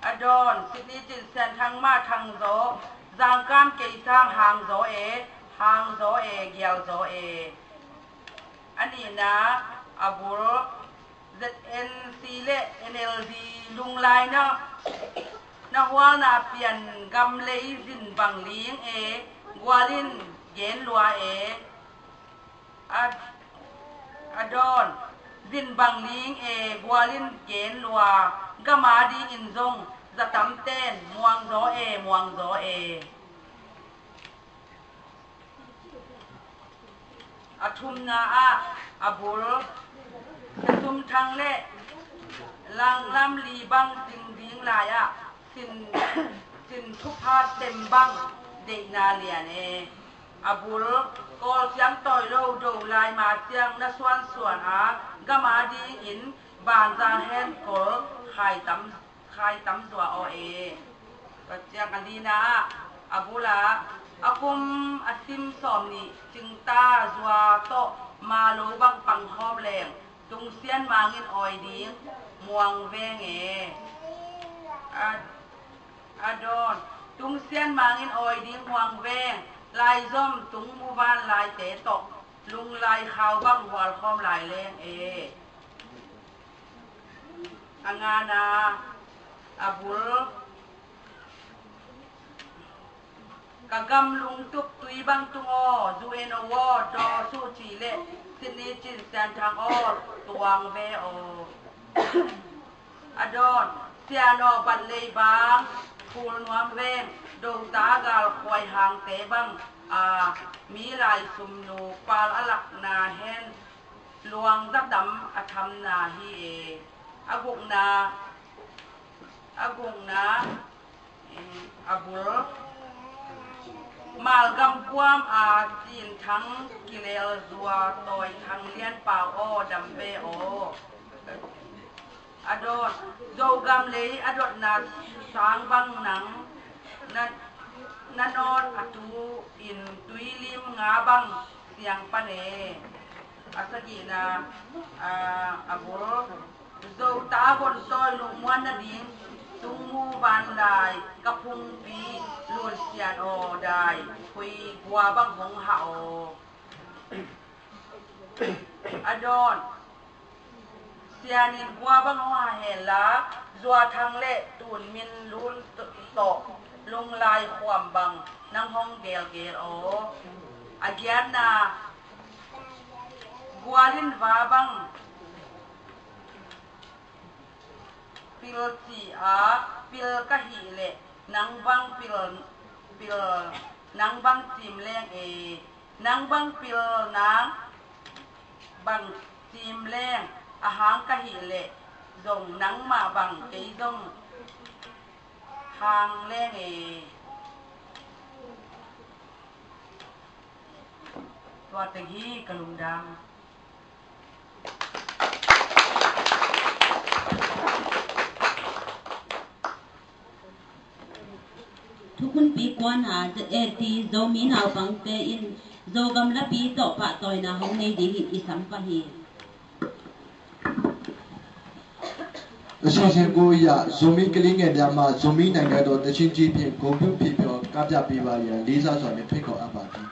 อดอนสินีจินเสียนทางมาทางโซจางการเกยสร้างหางโซเกียวโซอันนี้นะอับุลZNC และ NLD ลุงลายเนาะนะหัวนาเปลี่ยนกำเลยสินบังเลี้ยงกัวลินเย็นลัวอดอนสินบังเลี้ยงกัวลินเย็นลัวกะมาดีอินซงจะตำเต้นมวงโซอทุมนาอับุลตุมทางเละลังลำลีบังจิงดิ้งลายสินทุกพาเต็มบังเด็กนาเลียนอับุลกอลเสียงต่อยโลดูลายมาเจียงนัสวนส่วนกะมาดีอินบานจางแฮนกอลไข่ตำตัวก็เจียงกันดีนะอับุลอากุมอาซิมสอมนี่จึงตาจัวโตมาโลบังปังหอบแรงตุงเซียนมาเงินออยดีมวงเวงอดอนตุงเซียนมาเงินออยดีมวงเวงลายส้มตุงมูบ้านลายเตะตกลุงลายขาวบังหัวคอมลายแรงอังานาอับุลกะกำลุงตุกตุยบังตุงจูเอนโวดอสูจีเล่สินีจินแสนทางตวงเวอดอนเสียนอบันเลยบางพูลนวมเวงดงตากาลควายหางเตบังมีลายสุมนูปาลอลักนาเฮนลวงดับดำอธรรมนาฮีอากุงนาอับุลมาลกำความจีนทั้งกิเลลซัวตอยทั้งเลี้ยนเปล่าดัมเบอดอนโจกำเลยอดอนนาสางบังหนังนันอนอตูอินตุยลิมงาบังเสียงปะเนอาสกีนาอับุลโจตาบนตอยลุงมวนนาดิงตุงมูบานได้กระพุงปีลุนเสียนได้คุยกัวบังหงเห่าอดอนเสียนินกัวบังหงเห็นละจัวทางเละตูนมินลุนตกลงลายความบังนั่งห้องเกลอาเกียนนากัวลินวาบังปิลจีปิลกะหีเละนังบังปิลนังบังจิมแรงนังบังปิลนังบังจิมแรงอาหารกะหีเละจงนังมาบังเกยจงทางแรงตัวตะกี้กระลุงดำ ทุกคนปีกวนหาตีโจมีนาวบังเตอินโจกำละปีต่อปะต่อยนาห้องในดีอิสัมปะฮีအရှင်ရှင်ကိုရဇိုမီကလေးငယ်များမှဇိုမီနိုင်ငံတော်တချင်းကြီးဖြင့်ဂုဏ်ပြုဖြစ်ပြောကပြပေးပါရန်လေးစားစွာနဲ့ဖိတ်ခေါ်အပ်ပါသည်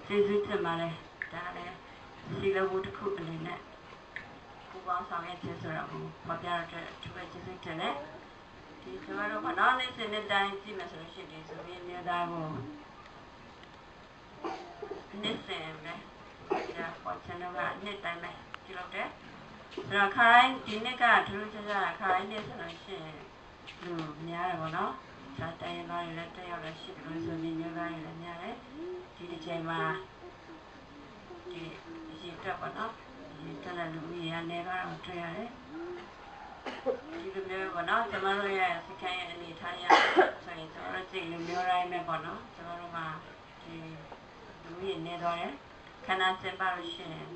ကျေးဇူးတင်ပါတယ်ဒါလည်းစီလဝုတ္တခုအနေနဲ့ပူပေါင်းဆောင်ရွက်ခြင်းဆိုတော့မပြရတဲ့သူပဲကျေးဇူးတင်တယ်ဒီကျွန်တော်တို့ကနောက်နေ့စဉ်နဲ့တိုင်းကြည့်မယ်ဆိုလို့ရှိရင်ဒီဆိုပြီးနေသားကိုနေ့စဉ်ပဲဒါပေါ်ချင်တော့ကနေ့တိုင်းပဲကြည့်လို့တယ်ဒါခိုင်းဒီနေ့ကထူးခြားခြားခိုင်းနေ့ဆိုလို့ရှိရင်လူများတယ်ပေါ့နော်ဒါတိုင်းသားတွေလည်းတက်ရောက်လို့ရှိတယ်လို့ဆိုပြီးနေသားတွေလည်းများတယ်ဒီတစ်ချိန်မှာဒီရေတက်ပါတော့ရေတက်တဲ့လူကြီးရနေတော့တွေ့ရတယ်ဒီလိုမျိုးပေါ့နော်ကျွန်တော်တို့ရဲ့စကန်ရဲ့အနေထားရဆိုရင်ကျွန်တော်တို့ကြည့်လူမျိုးတိုင်းပဲပေါ့နော်ကျွန်တော်တို့မှာဒီလူကြီးနေတော့ရခဏစင်ပါလို့ရှိရင်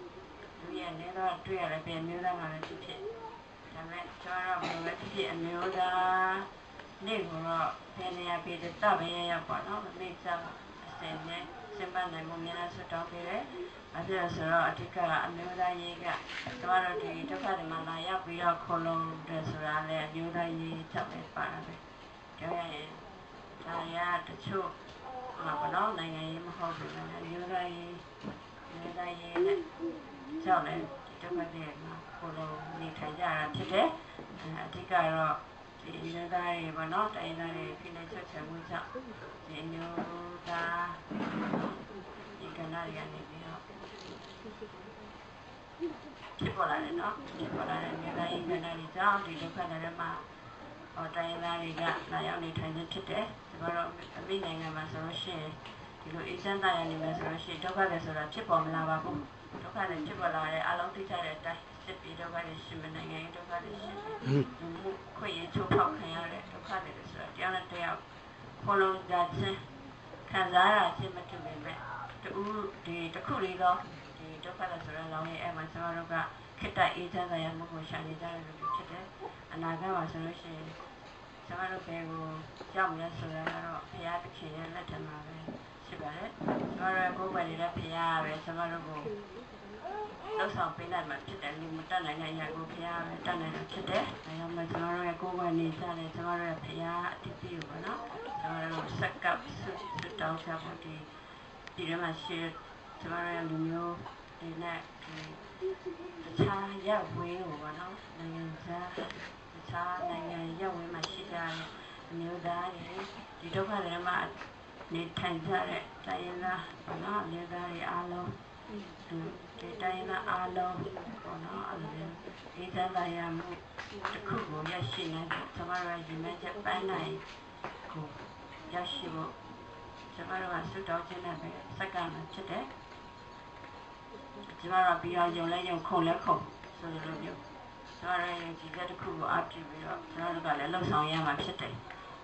လူရဲ့ นี้ก็ด้วยอะไรเป็นมิวได้มาเลยทีเดียวใช่ไหมชอบเราเป็นอะไรที่มิวได้นี่ก็เป็นเนี่ยเป็นตัวต่อไปยังก่อนเนาะไม่จำเส้นเนี่ยเส้นบ้านไหนมุมนี้นะสุดท้ายไปเลยอาทิตย์สุดท้ายอาทิตย์ก็มิวได้ยังก็ตัวเราที่ทุกคนมาลายปีละคนลงเดือดสุดท้ายเลยมิวได้ยังจับไปป่าเลยเดี๋ยวยังตายาตะชูมาปนน้องในไงมาขอเป็นอะไรมิวได้ยังเนี่ยเจ้าเลยทุกคนเด็กมาคนลงนี่ถ่ายยาที่เด็กอาทิตย์ก็เราဒီလိုသားတွေပေါ့နော်တိုင်းသားတွေဖိနှိပ်ချက်ချမှုကြောင့်ဒီမျိုးသားဒီကဏ္ဍတွေကနေပြီးတော့ဖြစ်ပေါ်လာတယ်နော်ဖြစ်ပေါ်လာတဲ့မြေသားရေးကဏ္ဍတွေကြောင့်ဒီဒုက္ခတွေမှာတိုင်းသားတွေကလာရောက်နေထိုင်နေဖြစ်တယ်ဒါကတော့အမိနိုင်ငံမှာဆိုလို့ရှိရင်ဒီလိုအေးချမ်းသာရနေမယ်ဆိုလို့ရှိရင်ဒုက္ခတွေဆိုတာဖြစ်ပေါ်မလာပါဘူးဒုက္ခတွေဖြစ်ပေါ်လာတဲ့အလုံးသိကြတဲ့အတိုင်းပြည်ဒုက္ခတွေရှိမနိုင်ငံရေးဒုက္ခတွေရှိတယ်ခွင့်ရချိုးဖောက်ခံရတဲ့ဒုက္ခတွေဆိုတာတရားနဲ့တရားခေါ်လုံးကြခြင်းခံစားရခြင်းမတူပေမဲ့တူဒီတစ်ခုလေးတော့ဒီဒုက္ခတွေဆိုတော့လောင်းရဲ့အဲ့မှာကျွန်တော်တို့ကခက်တဲ့အေးချမ်းသာရမှုကိုရှာနေကြတယ်လို့ဖြစ်တယ်အနာဂတ်မှာဆိုလို့ရှိရင်ကျွန်တော်တို့ဘယ်ကိုကြောက်မလဲဆိုတာကတော့ဘုရားသခင်ရဲ့လက်ထက်မှာပဲရှိပါတယ်ကျွန်တော်တို့ကိုယ်ပဲနေတဲ့ဘုရားပဲကျွန်တော်တို့ကိုလောက်ဆောင်ပေးလိုက်မှဖြစ်တယ်လူမတတ်နိုင်တဲ့ရာကိုဘုရားပဲတတ်နိုင်တာဖြစ်တယ်။ဒါကြောင့်မို့ကျွန်တော်တို့ရဲ့ကိုယ်ကနေစားတယ်ကျွန်တော်တို့ရဲ့ဘုရားအတိတ်ကိုပေါ့နော်။ကျွန်တော်တို့စက်ကပ်စွတ်တောင်းချဖို့ဒီထဲမှာရှိကျွန်တော်တို့ရဲ့လူမျိုးဒီနဲ့တခြားရပ်ဝေးကိုပေါ့နော်။နိုင်ငံသားတခြားနိုင်ငံရပ်ဝေးမှာရှိကြတဲ့အမျိုးသားတွေဒီဒုက္ခတွေမှာနေထိုင်ကြတဲ့တိုင်းရင်းသားပေါ့နော်။လူသားတွေအားလုံးဒီတိုင်းကအားလုံးပေါ့နော်အဲ့ဒီအေးချမ်းသာရမှုတစ်ခုကိုရရှိနိုင်တဲ့ကျွန်တော်တို့ရည်မှန်းချက်ပိုင်းနိုင်ကိုရရှိဖို့ကျွန်တော်တို့ကစွတ်တောင်းခြင်းနဲ့ပဲစက္ကန့်ဖြစ်တယ်ကျွန်တော်တို့ပြီးအောင်ယုံလဲယုံခုံလဲခုံဆိုလိုမျိုးကျွန်တော်တို့ဒီကတစ်ခုကိုအပြည့်ပြီးတော့ကျွန်တော်တို့ကလည်းလှုပ်ဆောင်ရမှာဖြစ်တယ်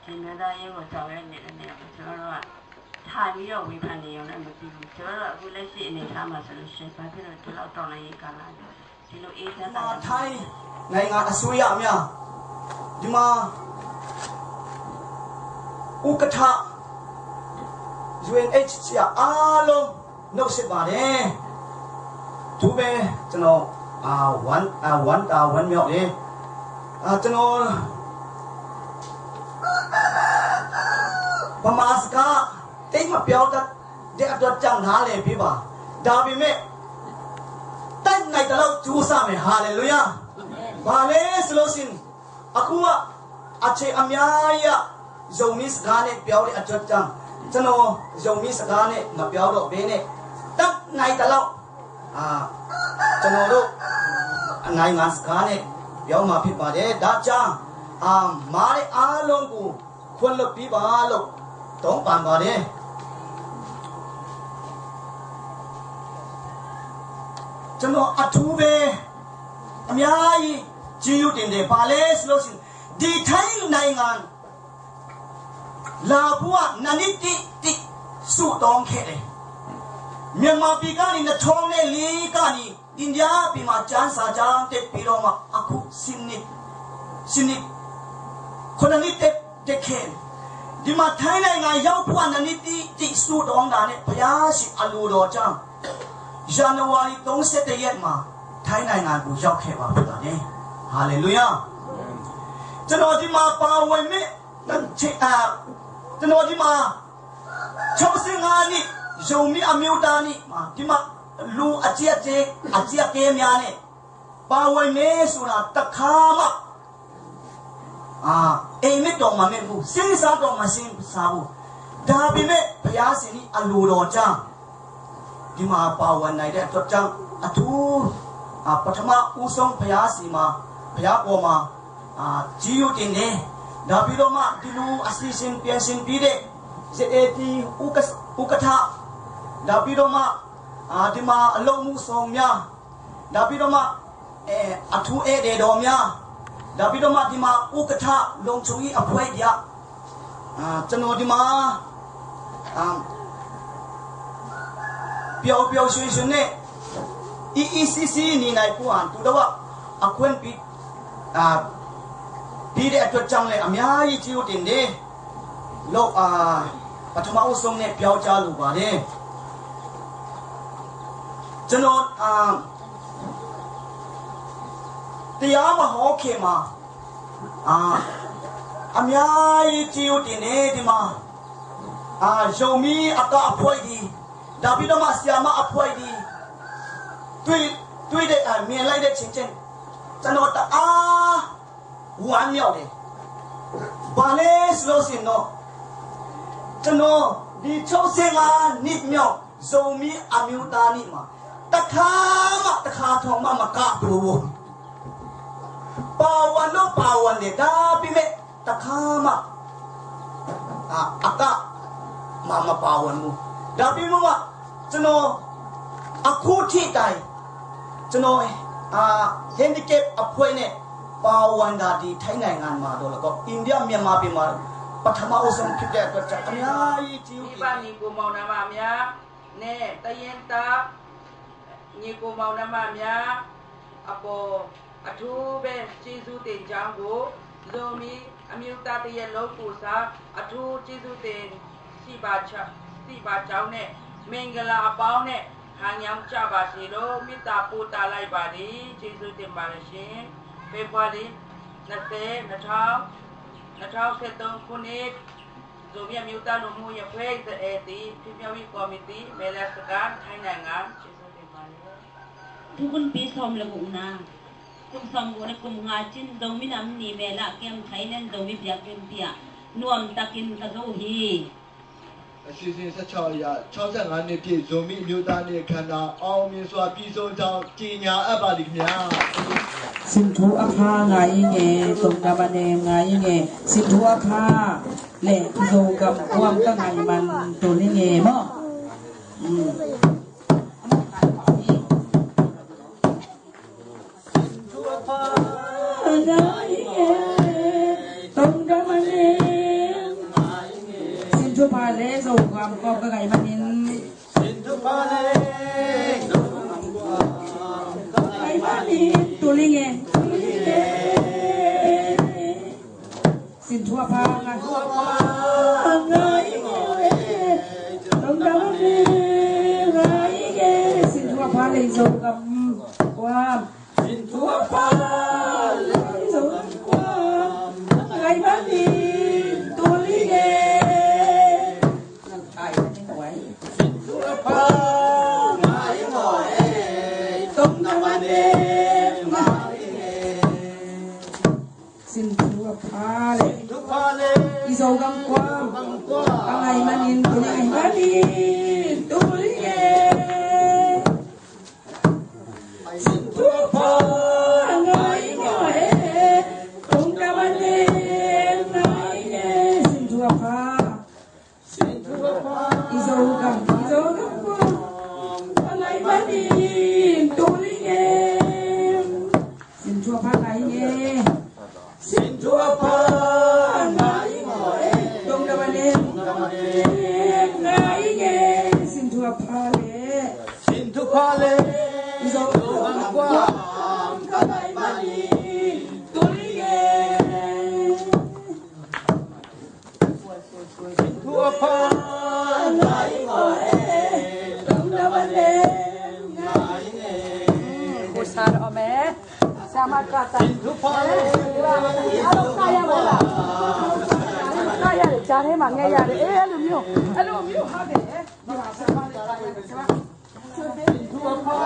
ဒီမျိုးသားရေးကိုဆောင်ရွက်နေတဲ့နေရာမှာကျွန်တော်တို့ကထားပြီးတော့ဝေဖန်နေရုံနဲ့မပြီးဘူးကျွန်တော်တို့အခုလက်ရှိအနေထားမှာဆိုလို့ရှိရင်ဘာဖြစ်လို့ဒီလောက်တော်နိုင်ရေးကာလဒီလိုအေးချမ်းသာထိုင်းနိုင်ငံအစိုးရအများဒီမှာဥက္ကဋ္ဌ UNHCR အားလုံးနှုတ်ဆက်ပါတယ်သူပဲကျွန်တော်1 မြောက်လေကျွန်တော်ဗမာစကားတိတ်မပြောတတ်တဲ့ကြောင့်နားလည်ပြပါဒါပေမဲ့တိုက်နိုင်တဲ့လောက်ကျူးစားမယ်ဟာလေလုယာဘာလဲဆိုလို့ရှင်အခုအခြေအများကြီးဇုံမစ်ကားနဲ့ပြောတဲ့အကြောင်းကျွန်တော်ဇုံမစ်ကားနဲ့မပြောတော့ဘဲနဲ့တိုက်နိုင်တဲ့လောက်ကျွန်တော်တို့နိုင်ငံစကားနဲ့ပြောမှာဖြစ်ပါတယ်ဒါကြောင့်မားတဲ့အားလုံးကိုခွင့်လွှတ်ပြီးပါလို့တောင်းပန်ပါတယ်ကျွန်တော်အထူးပဲအများကြီးကြည်ယူတင်တယ်ပါလဲဆိုလို့ရှိရင်ဒီထိုင်းနိုင်ငံလာဖို့နနစ်တိစုတောင်းခဲ့တယ်မြန်မာပြည်ကနေ2004ကနေအိန္ဒိယပြည်မှာကျန်းစာကြမ်းတက်ပြီးတော့မှအခုစနစ်ခုနှစ်နှစ်တက်ခဲ့ဒီမှာထိုင်းနိုင်ငံရောက်ဖို့နနစ်တိစုတောင်းတာနဲ့ဘုရားရှိအလိုတော်ကြောင့်ဇန်နဝါရီ31ရက်မှာထိုင်းနိုင်ငံကိုရောက်ခဲ့ပါဖြစ်ပါတယ်ဟာလေလုယာကျွန်တော်ဒီမှာပါဝင်မဲ့ကျွန်တော်ဒီမှာ65နှစ်ယုံမီအမျိုးသားနှစ်မှာဒီမှာလူအကျက်ကဲများနဲ့ပါဝင်နေဆိုတာတခါမှအိမ်မက်တော်မှာမဲ့ဘူးစဉ်းစားတော်မှာစဉ်းစားဘူးဒါပေမဲ့ဘုရားရှင်ဤအလိုတော်ကြောင့်ဒီမှာပါဝင်နိုင်တဲ့အတွက်ကြောင့်အထူးပထမဦးဆုံးဘုရားစီမှာဘုရားပေါ်မှာကြည်ယူတင်နေဒါပြီးတော့မှဒီလိုအစီအစဉ်ပြန်ဆင်ပြီးတဲ့ ZAT ဥက္ကဋ္ဌဒါပြီးတော့မှဒီမှာအလုံးမှုဆောင်များဒါပြီးတော့မှအထူးဧည့်သည်တော်များဒါပြီးတော့မှဒီမှာဥက္ကဋ္ဌလုံချုံကြီးအဖွဲ့ကြီးကျွန်တော်ဒီမှာပျော်ရွှင်နဲ့ EECC นี่นายผู้อ่านตัวว่าอควนปีปีเด็กตัวจังเลยอเมียยี่จิวตินเดโลกปฐมอุสงเนี่ยเปียวจ้าลูกบาเดจนอตียามาหอเคมาอเมียยี่จิวตินเดดิมาโยมีอากาอภัยดีดาบิดมาเสียมาอภัยดีด้วยได้เมียไล่ได้จริงๆจนอวันเดียวเลยบาเลสโลสินโนจนดีโชเซงานิดเมียวโซมีอามิวตานิมาตะขาทองมากะดูปาวันโนปาวันเดดาปิเมตะขามาอากะมาปาวันมูดาปิมูว่าจนอาคูที่ใดจนเฮนดิแคปอภัยเนี่ยปาวันดาดีไทยงานมาโดแล้วก็อินเดียเมียนมาเป็นมาปฐมอุสมคิดได้ก็จะมีจิวที่บ้านนี่กูเมาน้ำมาเมียเน่ตะเย็นตานี่กูเมาน้ำมาเมียอโปอทูเบจิซูเตนจังกูโซมีอมิวตาเตียโลกูซาอทูจิซูเตนสีบาเจ้าเนี่ยเมงกลาเป้าเนี่ยหางยำจ่าบาสิโลมิตาปูตาไลบาดีจิซูเตนบาลชินเฟบวารีนัเตนัทาวเซตงคุนิโซเมียมิวตาลุมูยาเพย์เอตีพิมยาวิคอมิตี้เมลสการไทยงานจิซูเตนบาลีทุกคนปีสอมละกุนากุมสอมกุนกุมงาจินดงมินามนีเมละเกมไทยนั่นดงมิเปียเกมเปียนวมตะกินกะโซฮีအစီအစဉ်16ရာ65နှစ်ပြည့်ဇုံမီမြို့သားနေခန္ဓာအောင်မြင်စွာပြည်စုံကြောင်းကြီးညာအပ်ပါသည်ခင်ဗျာสินทุอาภาไงเงตรงกาบาเนมไงเงสินทุอาภาแหล่โซกับความก็ไงมันตัวนี้เงมั้งทุพาเลโซความก็ไก่มันนินสินทุพาเลโซความก็ไก่มันนินตัวลิงเองสินทุพาไงไงต้องการมันนินไงสินทุพาเลโซกับความสินทุพาเลโซกับความไก่มันนินตัวลิงเองสินทุพาเลอิโซกัมความอะไรมันนินตัวไหนมันนินตัวลิเกสินทุพาไงไงตรงกับมันนินไงสินทุพาอิโซกัมความอะไรมันนินตัวลิเกสินทุพาไงสินทุพาไงตรงกับมันนินไงสินทุพาเลอิโซกัมความอะไรมันนินตัวลิเกสินทุพาไงตรงกับมันนินไงกุศลอเมsama kata alo kaya wala kaya jare mange yare alo mio ha de diwa sama le kaya sama tu apa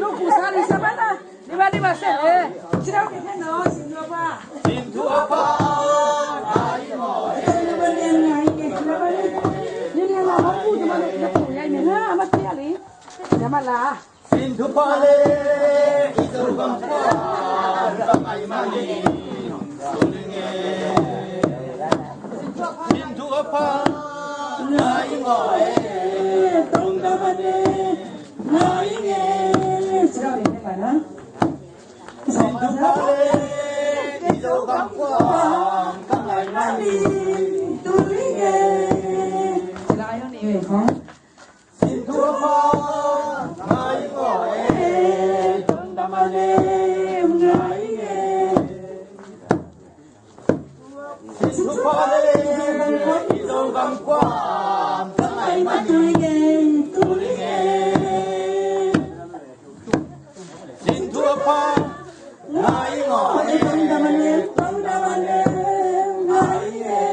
ลูกกูซาลิซาบ้านะดีบ้าดีบ้าเสร็จเลยชิลล์แค่นอนสินทัวป้าสินทัวป้านี่เรียนไงเนี่ยนี่เรียนเราเขาพูดมาเลยจะปู่ใหญ่เนี่ยนะมาเที่ยวเลยเดี๋ยวมาลาสินทัวป้าเลยอีตัวบังป้าทำไมมาดีสินทัวป้าไงงอยตรงตะวันเไงเงี้ยชิลล์เรียนไปนะสินทัวป้าเลยอีตัวบังป้าทำไมมาดีตุลีเงี้ยชิลล์ยังนี่เองของสินทัวป้าไงงอยตรงตะวันไงเงี้ยสินทัวป้าเลยอีตัวบังป้าทำไมมาดีตุลีเงี้ยสินทัวป้าไงงอยตรงตะวันไงเงี้ย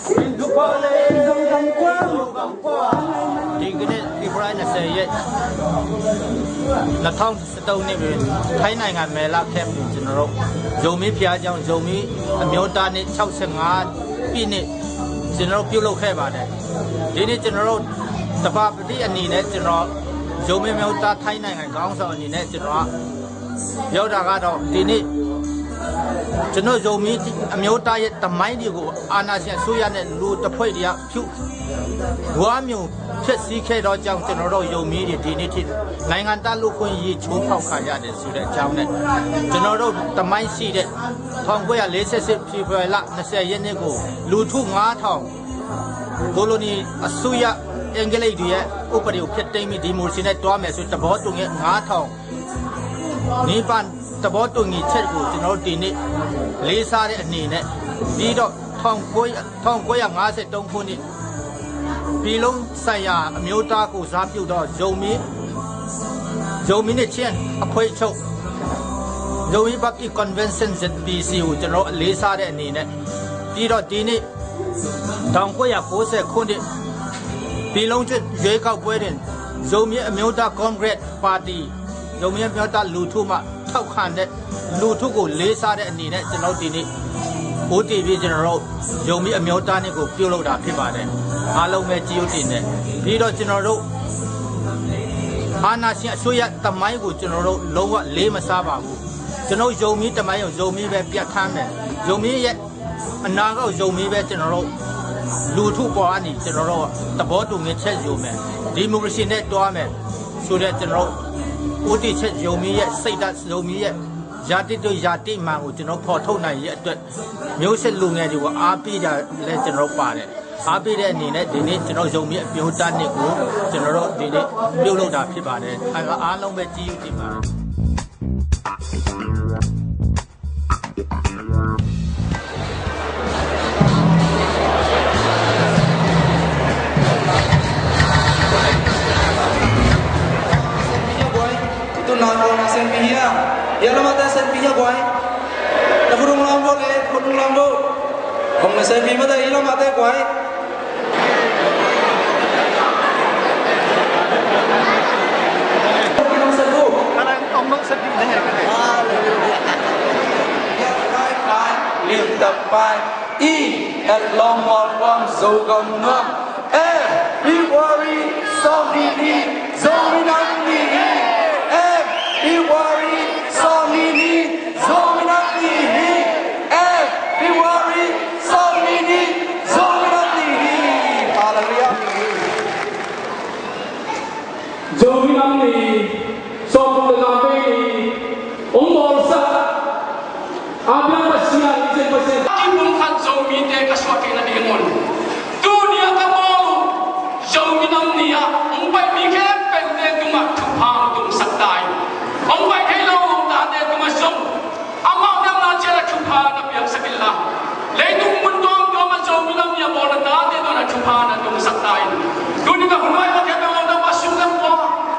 สินทัวป้าเลยอีตัวบังป้าဒီကနေ့ဖေဖော်ဝါရီ20ရက်2013နှစ်တွင်ထိုင်းနိုင်ငံမဲလာခက်ပြီးကျွန်တော်တို့ဇုံမီဖျားကြောင်ဇုံမီအမျိုးသားနှစ်65ပြည့်နှစ်ကျွန်တော်တို့ပြုလုပ်ခဲ့ပါတယ်ဒီနေ့ကျွန်တော်တို့တပါပတိအနေနဲ့ကျွန်တော်ဇုံမီမျိုးသားထိုင်းနိုင်ငံခေါင်းဆောင်အနေနဲ့ကျွန်တော်ရောက်တာကတော့ဒီနေ့ကျွန်တော်ဇုံမီအမျိုးသားရဲ့တမိုင်းတွေကိုအာနာရှင်ဆိုရတဲ့လူတစ်ဖွဲ့တည်းဖြူဝါမျိုးဖြစ်စည်းခဲ့တော့ကြောင့်ကျွန်တော်တို့ယုံမီးတွေဒီနေ့ထိနိုင်ငံသားလူခွင့်ရေးချိုးဖောက်ခါရတယ်ဆိုတဲ့အကြောင်းနဲ့ကျွန်တော်တို့တမိုင်းရှိတဲ့1948ဖေဖော်ဝါရီလ20ရက်နေ့ကိုလူထု9000ကိုလိုနီအစိုးရအင်္ဂလိပ်တွေရဲ့ဥပဒေကိုဖျက်သိမ်းပြီးဒီမိုစီနဲ့တွားမယ်ဆိုတဘောတူငယ်9000နိဗ္ဗာန်တဘောတူညီချက်ကိုကျွန်တော်တို့ဒီနေ့လေးစားတဲ့အနေနဲ့ပြီးတော့1953ခုနှစ်ပြည်လုံးဆိုင်ရာအမျိုးသားကိုစားပြုတော့ဇုံမီနဲ့ချင်းအဖွဲ့ချုပ်ဇုံမီဘတ်တီကွန်ဗင်းရှင်း ZBC ကိုကျွန်တော်လေးစားတဲ့အနေနဲ့ပြီးတော့ဒီနေ့1990ခုနှစ်ပြည်လုံးကျွတ်ရွေးကောက်ပွဲတွင်ဇုံမီအမျိုးသားကွန်ဂရက်ပါတီဇုံမီအမျိုးသားလူထုမှထောက်ခံတဲ့လူထုကိုလေးစားတဲ့အနေနဲ့ကျွန်တော်ဒီနေ့ဦးတည်ပြီးကျွန်တော်တို့ယုံမီအမျိုးသားနေ့ကိုပြုလုပ်တာဖြစ်ပါတယ်အားလုံးပဲကြည်ဥတည်နေပြီးတော့ကျွန်တော်တို့အာနာရှင်အစိုးရတမိုင်းကိုကျွန်တော်တို့လုံးဝလေးမစားပါဘူးကျွန်တော်ယုံမီတမိုင်းကိုယုံမီပဲပြတ်ထမ်းမယ်ယုံမီရဲ့အနာဂတ်ယုံမီပဲကျွန်တော်တို့လူထုပေါ်အနေကျွန်တော်တို့သဘောတူငင်ချက်ယူမယ်ဒီမိုကရေစီနဲ့တွားမယ်ဆိုတဲ့ကျွန်တော်ဦးတည်ချက်ယုံမီရဲ့စိတ်ဓာတ်ယုံမီရဲ့ယာတိတို့ယာတိမှန်ကိုကျွန်တော်ဖော်ထုတ်နိုင်ရဲ့အတွက်မျိုးဆက်လူငယ်တွေကိုအားပေးကြလဲကျွန်တော်ပါတယ်အားပေးတဲ့အနေနဲ့ဒီနေ့ကျွန်တော်ယုံမီအမျိုးသားနှစ်ကိုကျွန်တော်တို့ဒီနေ့ပြုလုပ်တာဖြစ်ပါတယ်အားလုံးပဲကြည်ယူတင်ပါတယ်Nang sen pihia, ya lama tak sen pihia guai. Tak burung lambo le, burung lambo. Kong sen pihia mata ilo mata guai. Kong sen bu, kalau kong sen pihia ni. Lihat tepat, I at long long long so gong ngam. Iwari somni somni. Iwari somni somni. Iwari somni somni. Hallelujah. Zominamni somni umolsa abang pasia ijen pasia Timung kan zomi de kaswake na diemon. Dunia kamau zominamni ya umpai mikir pende tumak tumpang tum sakdai. Umpai kailau tade tumasum. Amau nam na jela tumpang na biak sakilla. Leitung mundong doma zominamni ya bola tade dona tumpang na tum sakdai. Dunia ka hunwai wa kebe onda masuk na po.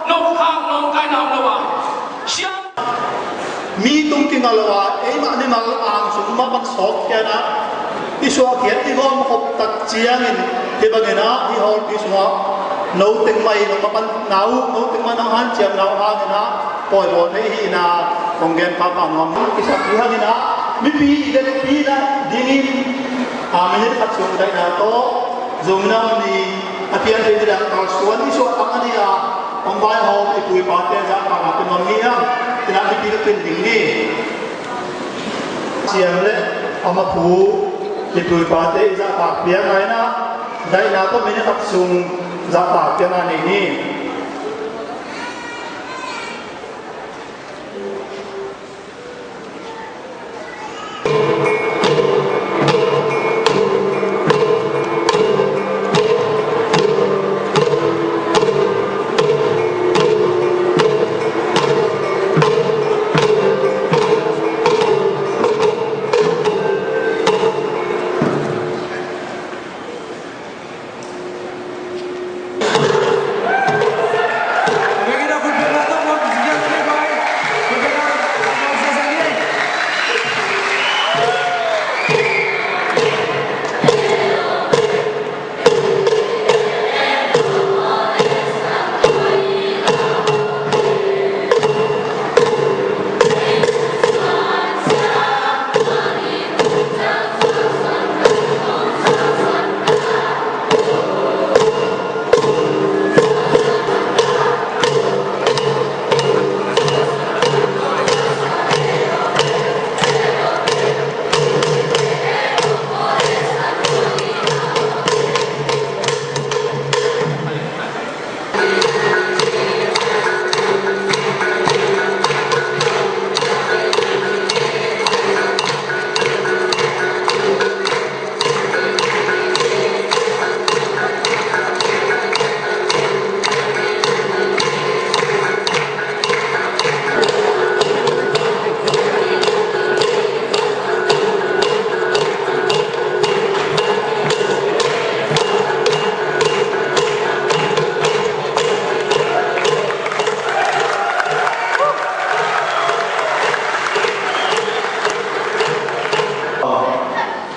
Nong hang nong kai nam lawa. Siang mi tung tin alawa ei ma ni mal ang sum ma ban sok kya na iswa kya ti gom hop tak chiang in ke bangena hi hol ki swa nấu tiếng mày nó mà nấu tiếng mà nó han chiam nấu hang na poi bo thấy hi na công gen pa pa ngom cái sắc hi hang na mi pi de pi na dingin mình phát xuống đây là to dùng năm thì tiền đây là còn số đi số tăng đi à ông vai họ thì cùi bao tiền ra bằng cái món gì á thì làm cái tiền đỉnh đi chiang đấy ông mà phù thì cùi bao tiền ra bạc tiền này na đây là có mình phát xuống ra bạc tiền này nè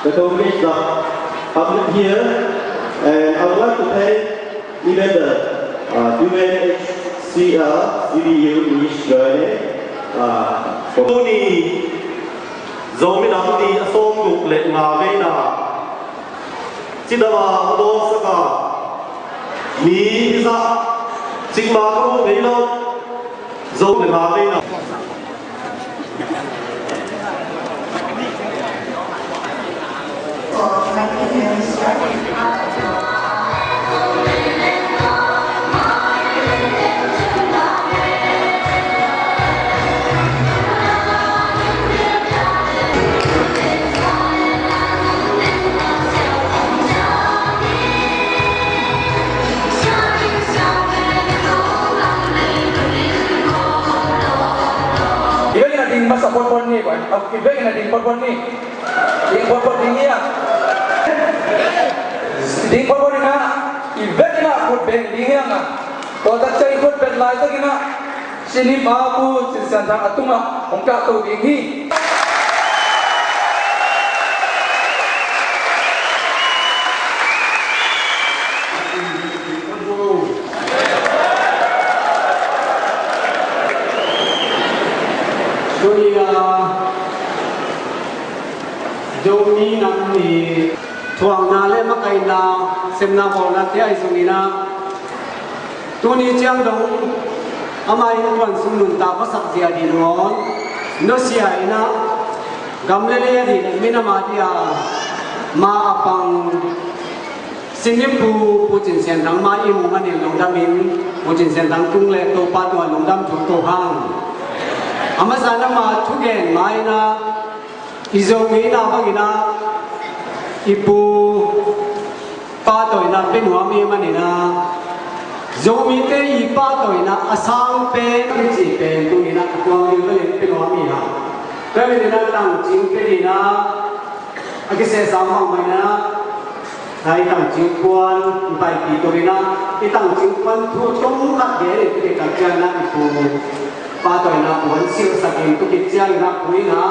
The communities are public here, and I would like to thank even the UNHCR CDU Israel for the zombie namdi asom guk le ngave na chidama do saka mi za sigma ko veilo zombie ngave na masa pon ni kan, aku bagi nanti pon ni, di pon ni ya, di pon ni na, ibek na pon beng ni ya na, kalau tak cari pon beng lain tu kena, sini babu, sini sana atuma,ongkak tu tinggi. Jomi nam ni thuang na le makai na semna bol na te ai suni na tu ni chiang dong amai kwan sum nun ta pa sak dia di ngon no sia ina gamle le di mina ma dia ma apang sinim pu jin sen dang ma i mu ani long dam min pu jin sen dang tung le to pa to long dam chu to hang amasana ma thu gen mai na izongi na bagina ipu pa toy na penwa mi manina zomi te ipa toy na asang pe chi pe tu ni na kwang yu le penwa mi ha ka mi na tang jing pe ni na akise sam ma mai na hai tang jing kwan bai pi to ni na ti tang jing kwan thu chong la ge le ti ka cha na ipu pa toy na buan siu sa ke tu ki cha na pui na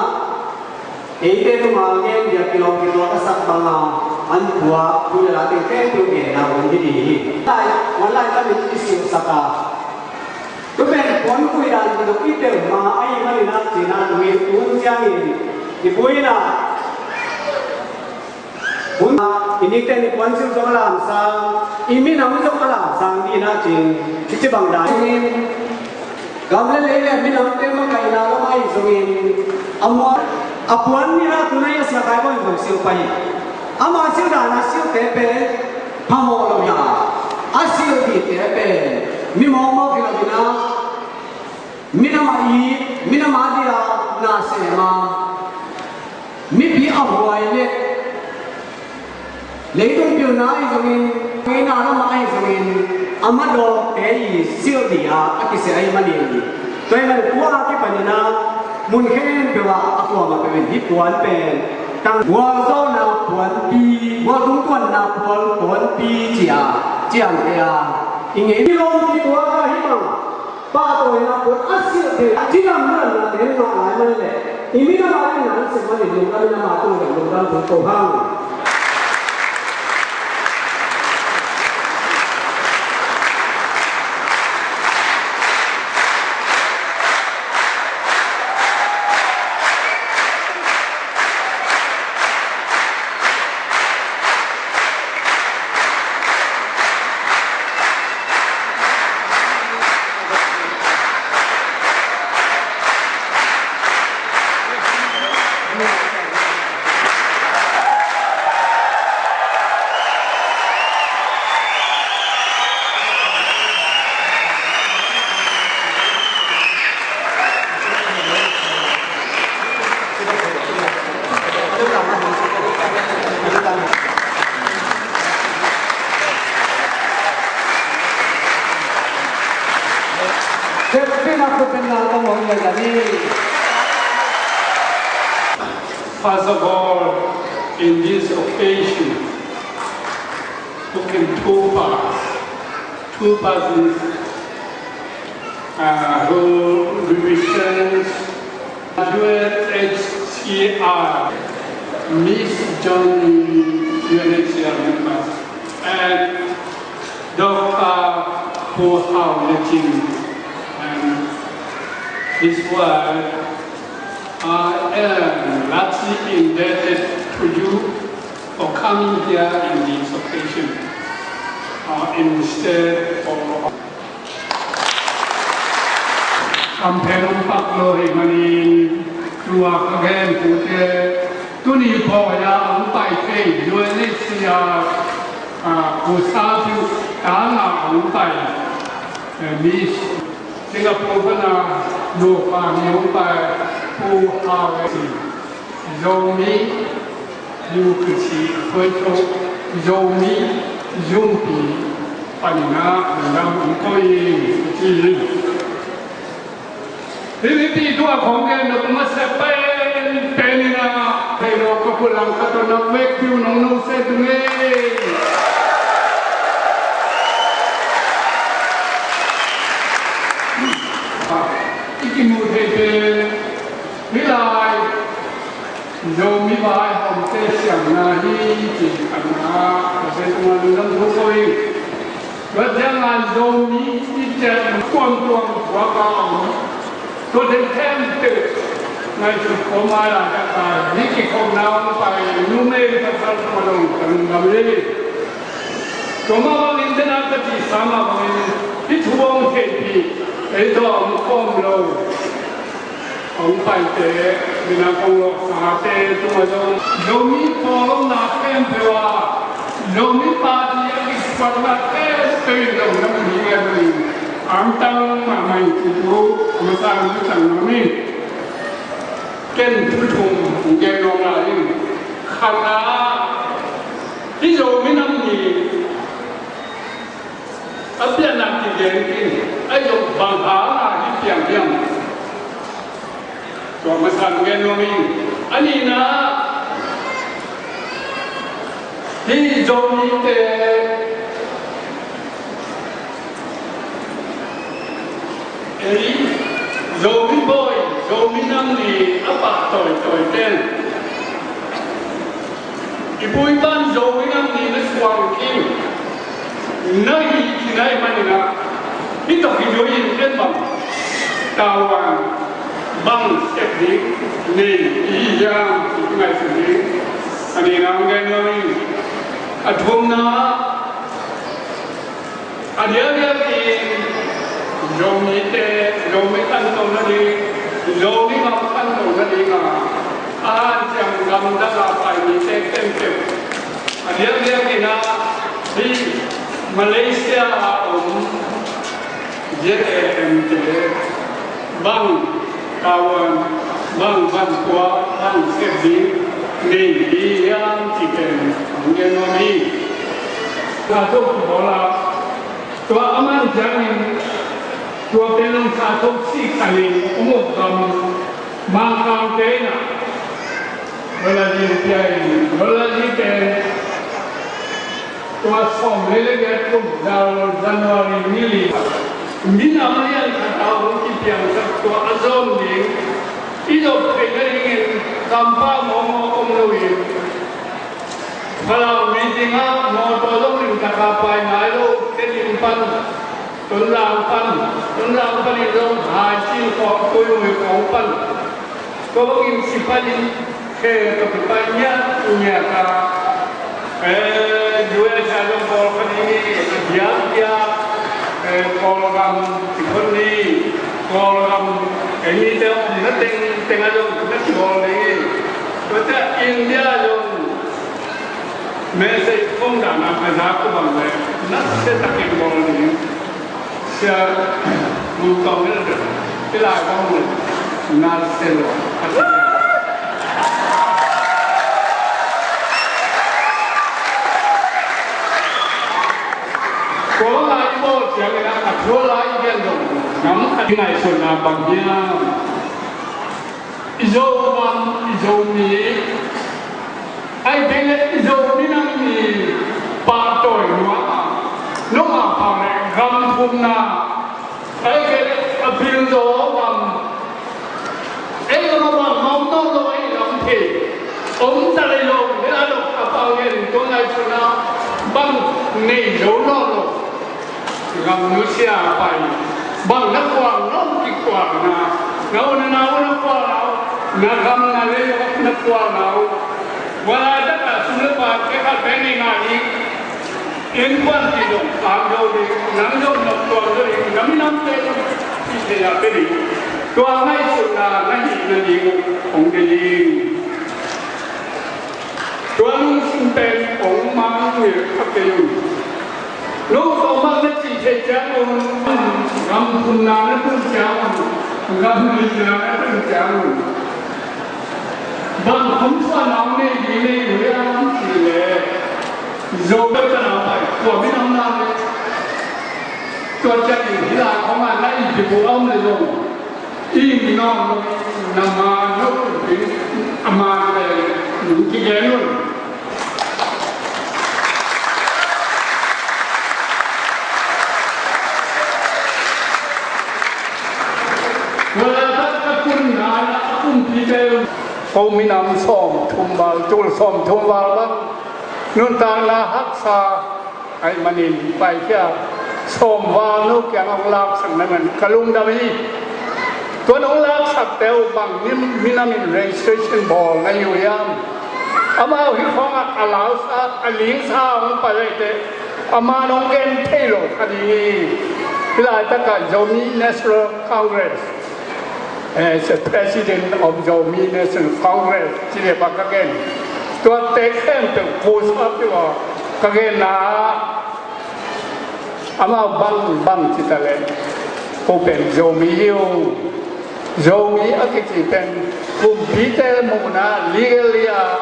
Ete tu magen dia kilo asap banga อันหัวคุยละติแค่ตัวเองนะวันที่ดีได้วันไล่ก็มีที่สิวสักาก็เป็นคนคุยกันดูคิดเดิมมาไอ้มันนะจีน่าดูอุ่นจังที่คุยนะอุ่นอินิเตนิควันซิวจงลามสังอิมินามิจงลามสังดีนะจริงที่จะบังได้กำลังเลยมินามิเตมาไกนาก็ไม่สวินอามัวอาปวนนี่นะตุนัยเสียไปก็อยู่สิวไปอามาสิวดานะสิวเตเปพามอลงยาอาสิวดีเตเปมิมอมอกิลบินามินามาอีมินามาดียานาเซมามิปีอาหัวเล็กเลยต้องพิจารณาอีกสิ่งไม่น่าละมาอีกสิ่งอามาดอกเอย์สิวดียาอากิเสียไอ้มันเองตัวมันกว่าที่ปัญญามุนแค่เปว่าอักว่ามาเป็นที่ปวนเป็นตั้งวัวโซนาปวนปีวัวตุ้งกวนนาปวนปีเจียเจียงเดียอิงเงี้ยลงที่ตัวก็หิมังป้าตัวนาปวนอาศัยเดียจีนำนั่นนะเดินมาหลายมันเลยอิมินามาเป็นนั้นสิ่งมันเดียวกันมินามาตัวอย่างลงดันถึงโตห้างFirst of all, in this occasion, took in two parts who represents graduate HCR, Miss Johnny UNHCR members, and Dr. Ho Hao Lechin. And this word I am largely indebted to you for coming here in this occasion instead of Campaign Paklo Himani Tua again Pute Tuni Poya Umpai K UNHCR Kusatu Tana Umpai Miss Singapore no family by who are Zomi, Yukuchi, Puerto, Zomi, Zumpi, Panina, and Koi. Hindi dua konggen na kumasapayan penina pero kapulang kato na mekyu nung nung sedungi. Ikimudete Milai Zomi Bai Hong Te Siam Na Hi Ji Kana Kasi Tuan Lundam Hukoi Jangan Zomi Ijat Tuan Wakam Tôi đến thêm từ ngày chụp có mai là các bạn những cái không nào phải nu mê các bạn mà đồng cần làm gì có mà bằng internet cái gì sao mà bằng cái chuông thế thì ấy đó ông không lâu ông phải thế mình làm công lộc xã thế chúng mà giống giống như phong là khen theo giống như ba thì cái phần là cái từ đồng năm gì nghe mình ang tang mà mày chú mà sang cái thằng nó đi kén chú thùng kén nó lại khang á ví dụ mấy năm gì ở bên làm gì vậy kia ấy dùng bằng phá là cái tiền tiền rồi mà sang kén nó đi anh đi na thì dùng như thế Eli, Zomi boy, Zomi namni apa toy ten. Ibu iban Zomi swang king nai kinai manina ito kijoyin enbang tawan bang ekdi ni iyang ngai sini ani nang ganoi athumna adiaga ki zomi kan to na ni zomi ma kan to na ni nga a jang gam da la pai ni te tem tem adiaga ki na di Malaysia JMT bang kawan bang tua bang sedih ni yang ciken mungkin kami satu bola tua aman jangan tua belum satu si kali umur kamu makam kena belanja dia tua som lelegat pun dalam Januari ini Mina Marian katahu kipiang tua azam ni hidup dengan tanpa mau menguin kalau meeting mau tolong ni kakapai nailo kelimpan tunlang itu hasil kau kaupan kau ingin sipanin ke kedepannya punya jual salon korban ini dia program ini program ini tu nanti tengah nanti boleh ini kita India tu mesej pun dah nak aku bangga nanti tak boleh ini saya bukan itu kita kamu nak selo Kalau lagi bos yang nak jual lagi kan dong, namun dengan sunnah bagian, izomi, ay dengan izomi nanti patoi nuama pare gampumna, ay dengan apil doang, ay orang mau tahu ay lampi, tadi lo, dia ada apa yang dengan sunnah bang ni jono Gam Nusia pai, bang nak kuang, nom kikuang na, ngau na kuang, na gam na le na kuang na, wala ada sudah pakai kalau ni ngari, inkuan tido, ambil di, nangjo nak kuang dari, nam teh, ini apa ni, kuang ngai sudah nanti ongkeli, kuang simpen ong mang ni apa yang Lúc có mang cái chỉ thể trang ông ngắm cùng nào nó cũng trang ngắm lịch nào nó cũng trang bằng không phải nóng này gì này người ăn chỉ là dầu đất nào phải của mấy năm nay cho gia đình là không ai lấy thì phụ ông này rồi im non nằm mà lúc mà những cái ghế luôn Kau minam som tumbal jul som tumbal bang nuntang na haksa ay manin pai kia som wal nuk yang ang lak sang naman kalung dami tuan ang lak sak teo bang minamin registration ball na yuyam ama hi khong alaw sa aling sa ang palete ama nong gen telo kadi pilai taka Zomi National Congress as a president of Zomi National Congress, sini pakagen. Tuan teken tu push up tu kagen na ama bang kita le. Open Zomi hiu, Zomi akik pen kumputer muna legalia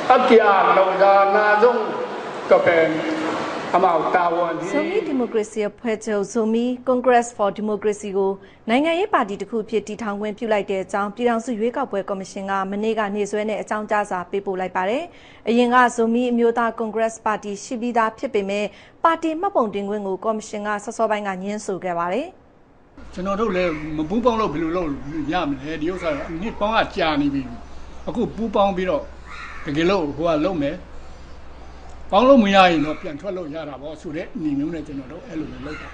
akian lauda na jong kapen. Zomi Democracy Project Zomi Congress for Democracy ကိုနိုင်ငံရေးပါတီတစ်ခုဖြစ်တည်ထောင်ခွင့်ပြုလိုက်တဲ့အကြောင်းပြည်ထောင်စုရွေးကောက်ပွဲကော်မရှင်ကမနေ့ကနေ့စွဲနဲ့အကြောင်းကြားစာပေးပို့လိုက်ပါတယ်။အရင်က Zomi အမျိုးသား Congress ပါတီရှိပြီးသားဖြစ်ပေမဲ့ပါတီမှတ်ပုံတင်ခွင့်ကိုကော်မရှင်ကစောပိုင်းကညှင်းဆိုခဲ့ပါတယ်။ကျွန်တော်တို့လည်းမပူးပေါင်းလို့ဘယ်လိုလုပ်ရမလဲဒီဥစ္စာနှစ်ပေါင်းကကြာနေပြီ။အခုပူးပေါင်းပြီးတော့တကယ်လို့ဟိုကလုပ်မယ်။ ပေါင်းလို့မရရင်တော့ပြန်ထွက်လို့ရတာပေါ့ဆိုတဲ့အနေမျိုးနဲ့ကျွန်တော်တို့အဲ့လိုမျိုးလုပ်တာ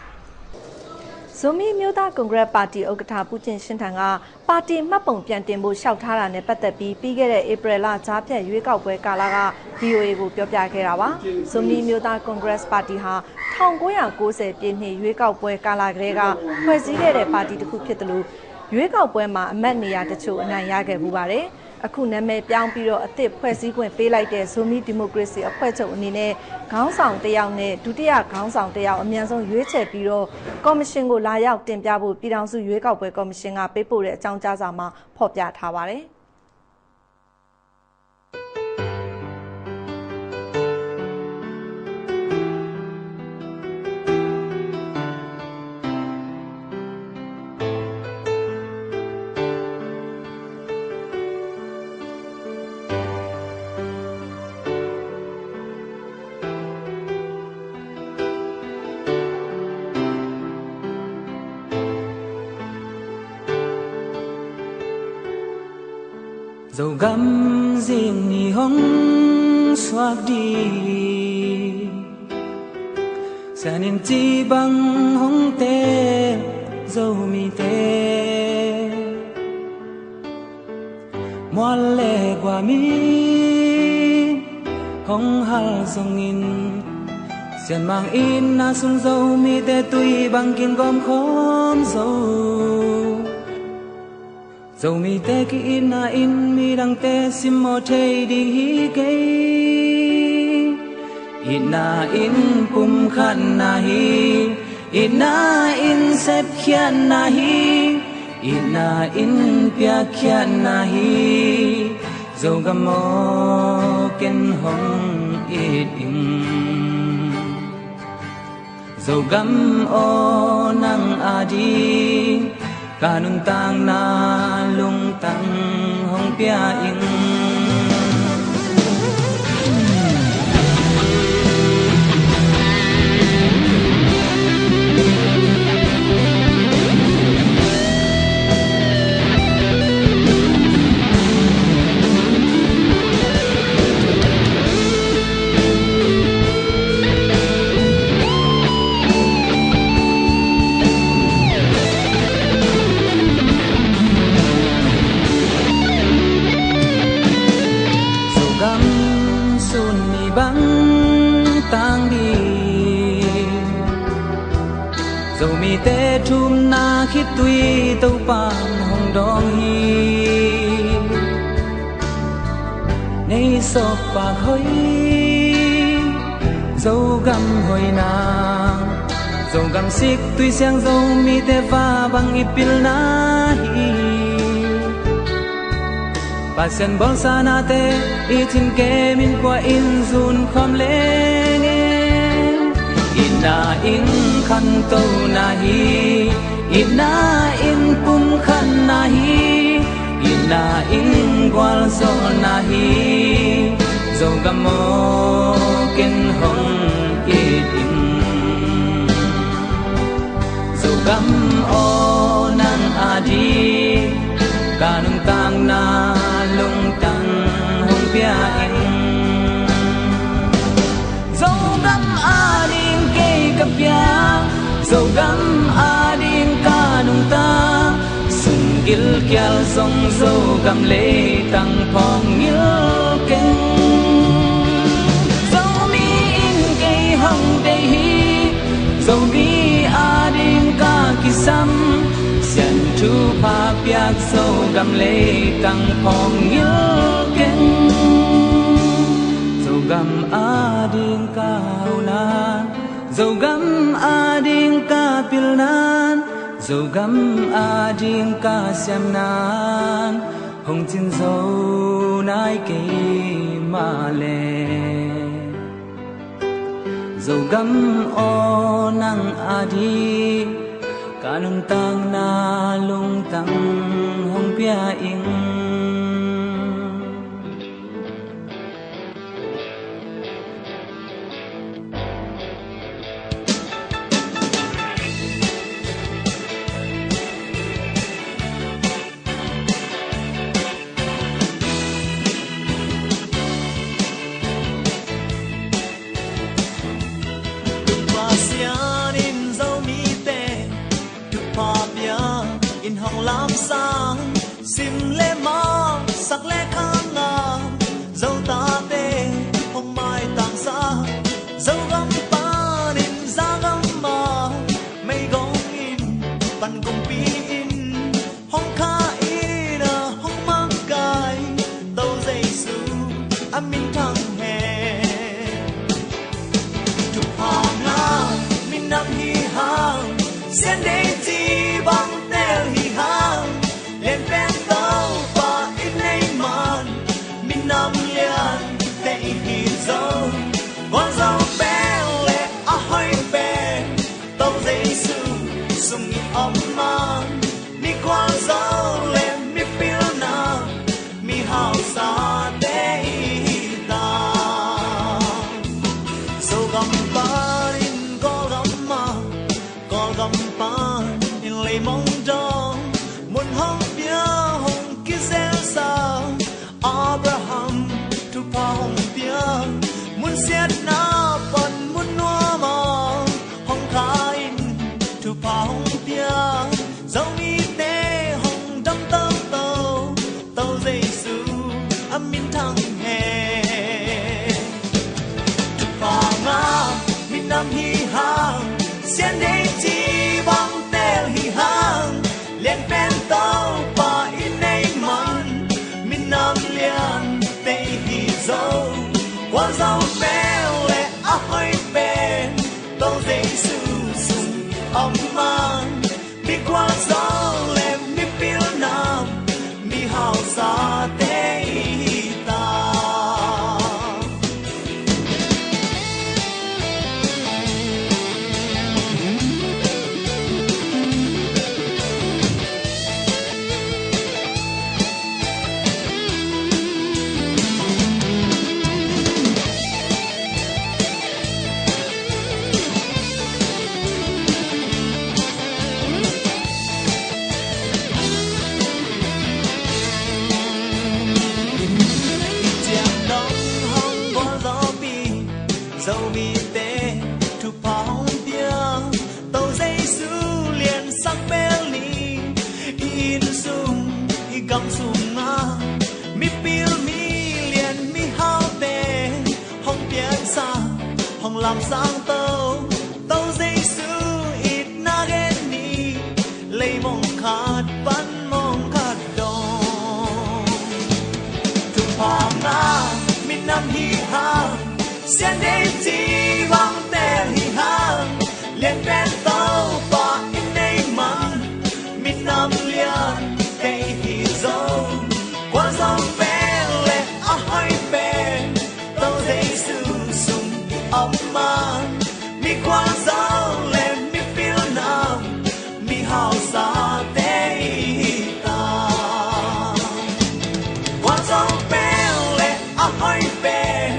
ဇိုမီမျိုးသားကွန်ဂရက်ပါတီဥက္ကဋ္ဌပူကျင်ရှင်းထံကပါတီမှတ်ပုံပြန်တင်ဖို့လျှောက်ထားတာနဲ့ပတ်သက်ပြီးပြီးခဲ့တဲ့ဧပြီလကြားဖြတ်ရွေးကောက်ပွဲကာလက VOA ကိုပြောပြခဲ့တာပါဇိုမီမျိုးသားကွန်ဂရက်ပါတီဟာ1990ပြည့်နှစ်ရွေးကောက်ပွဲကာလကလေးကဖွဲ့စည်းခဲ့တဲ့ပါတီတစ်ခုဖြစ်တယ်လို့ရွေးကောက်ပွဲမှာအမတ်နေရာတချို့အနိုင်ရခဲ့မှုပါတယ်အခုနာမည်ပြောင်းပြီးတော့အသစ်ဖွဲ့စည်းခွင့်ပေးလိုက်တဲ့ဇိုမီဒီမိုကရေစီအဖွဲ့ချုပ်အနေနဲ့ခေါင်းဆောင်တစ်ယောက်နဲ့ဒုတိယခေါင်းဆောင်တစ်ယောက်အမြန်ဆုံးရွေးချယ်ပြီးတော့ကော်မရှင်ကိုလာရောက်တင်ပြဖို့ပြည်ထောင်စုရွေးကောက်ပွဲကော်မရှင်ကပေးပို့တဲ့အကြောင်းကြားစာမှာဖော်ပြထားပါတယ်dầu găm riêng ni hong xoạc đi sa nên chi bằng hong tê dầu mi tê mua lệ qua mi hong hal song in xiên mang in na sung dầu mi tê tùy bằng kim gom khom dầu dầu mi tê ki in na in mi đăng tê sim mò thê ding hi kê in na in pum khan na hi in na in sep khian na hi in na in pia khian na hi dầu gam mo ken hong it in dầu gam o nang adi kanun tang na lung tang hong pia ing dầu mi tê chum na khít tuy tâu pan hong dong hi nay sop pa khoi dầu gam hoi na dầu gam sik tuy sang dầu mi tê va bang ipil na hi pasien bol sana te itin ke min kwa in zun khom leng ina in khan to na hi ina in pum khan na hi ina in gwal so na hi zo gam mo ken hong it in zo gam o nang adi kanung tang na lung tang hong pia in zo gam adi kapya dầu gam adin kanung ta sung gil kyal song dầu gam le tang phong ngil ken dầu mi in ke hong de hi dầu mi adin ka kisam sian tu pa pyak dầu gam le tang phong ngil ken dầu gam adin ka una dầu gam ading ka pilnan dầu gam ading ka siam nan hong chin dầu nai ke ma le dầu gam o nang adi kanun tang na lung tang hong pia ing hong lam sang sim le ma sắc le khang nga dâu ta tê hong mai tang sa dâu gam pa in ra gam ma mây gong in pan gong pi in hong kha in hong mang gai tàu dây su amin thang hè chụp hàng nga min nam hi hang sen đê chi băng tel hi hang lên bên tàu và in nay man min nam lian tây hi dâu con dâu bé lệ a hơi bé tàu dây su sung ấm man mi con dâu lệ mi pil na mi hao sa tây ta so gam pa in go gam ma go gam pa in lei mong dong mun hong pia hong kisel sa Abraham tu pa hong pia mun siat na pon mun no ma hong kain tu pa hong pia dong mi te hong dam tao tao tao giêsu amin thang he tu pa nga min nam hi hang sen đê chi băng tel hi hang lên bên tàu pa in nay man min nam lian tây hi dâu quan dâu bé lệ a hơi bên tàu dây su sung âm man mi quan dâu lệ mi pil nam mi hao sa tây ta dâu mi tê thu phong bia tàu dây su liền sắc bel ni in sung i gam sung nga mi pil mi liền mi hao tê hong pian sa hong lam sang tàu dây su ít na gen ni lei mong khát ban mong khát dong thu phong nga min nam hi ha sen đê chi băng tel hi hang lên bên tàu và in nay man min nam lian tây hi dâu quan dâu bé lệ a hơi bé tàu dây su sung ấm man mi quan dâu lệ mi pil nam mi hao sa tây ta quan dâu bé lệ a hơi bé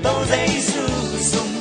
tàu dây su sung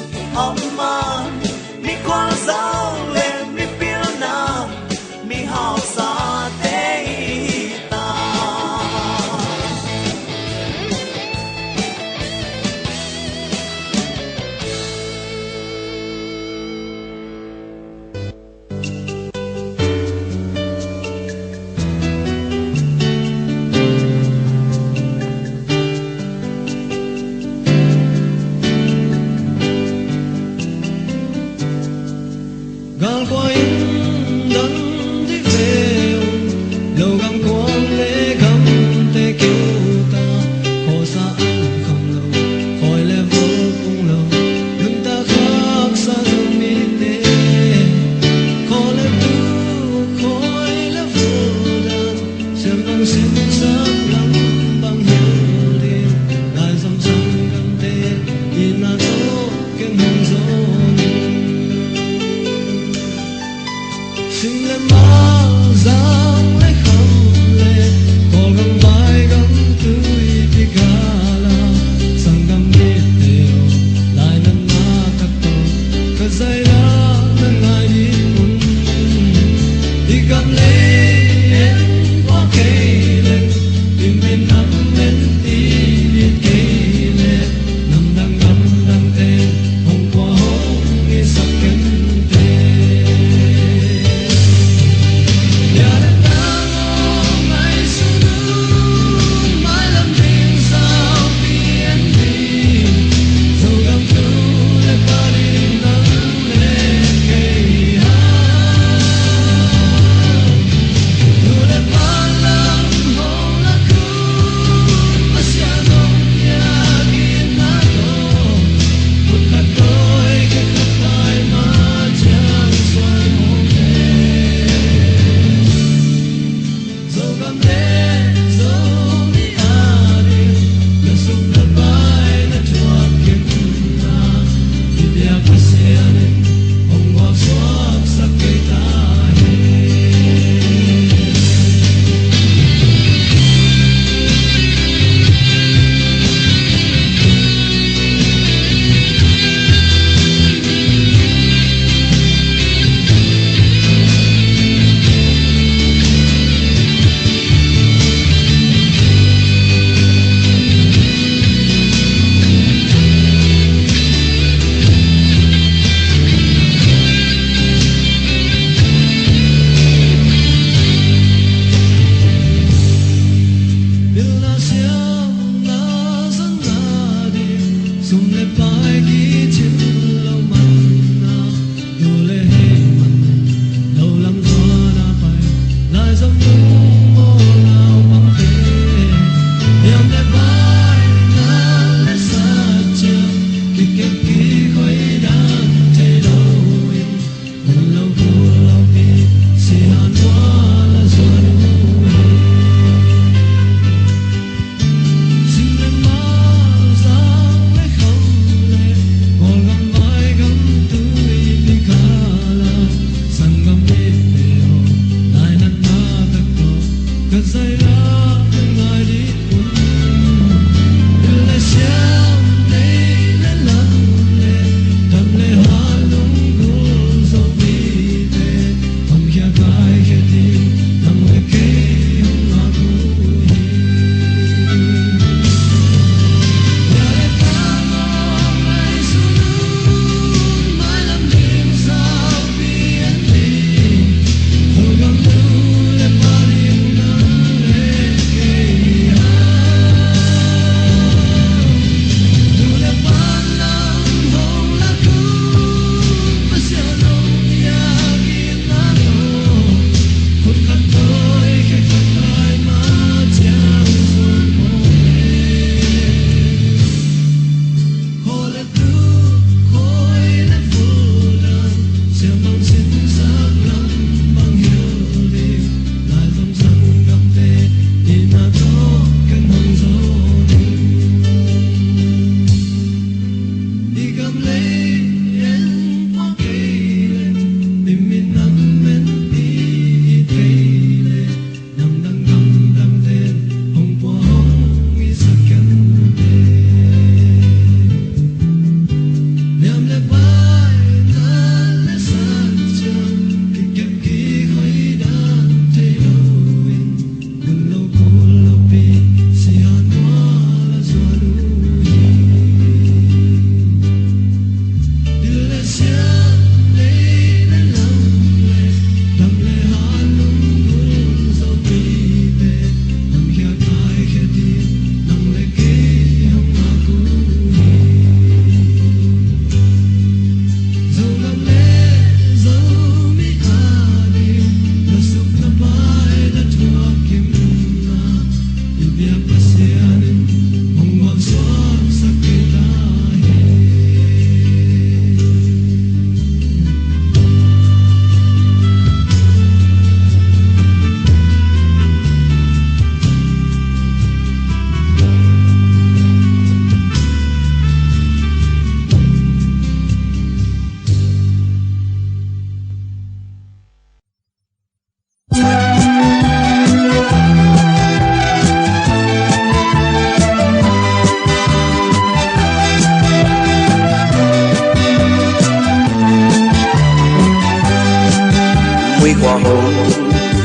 mùi hoa hồng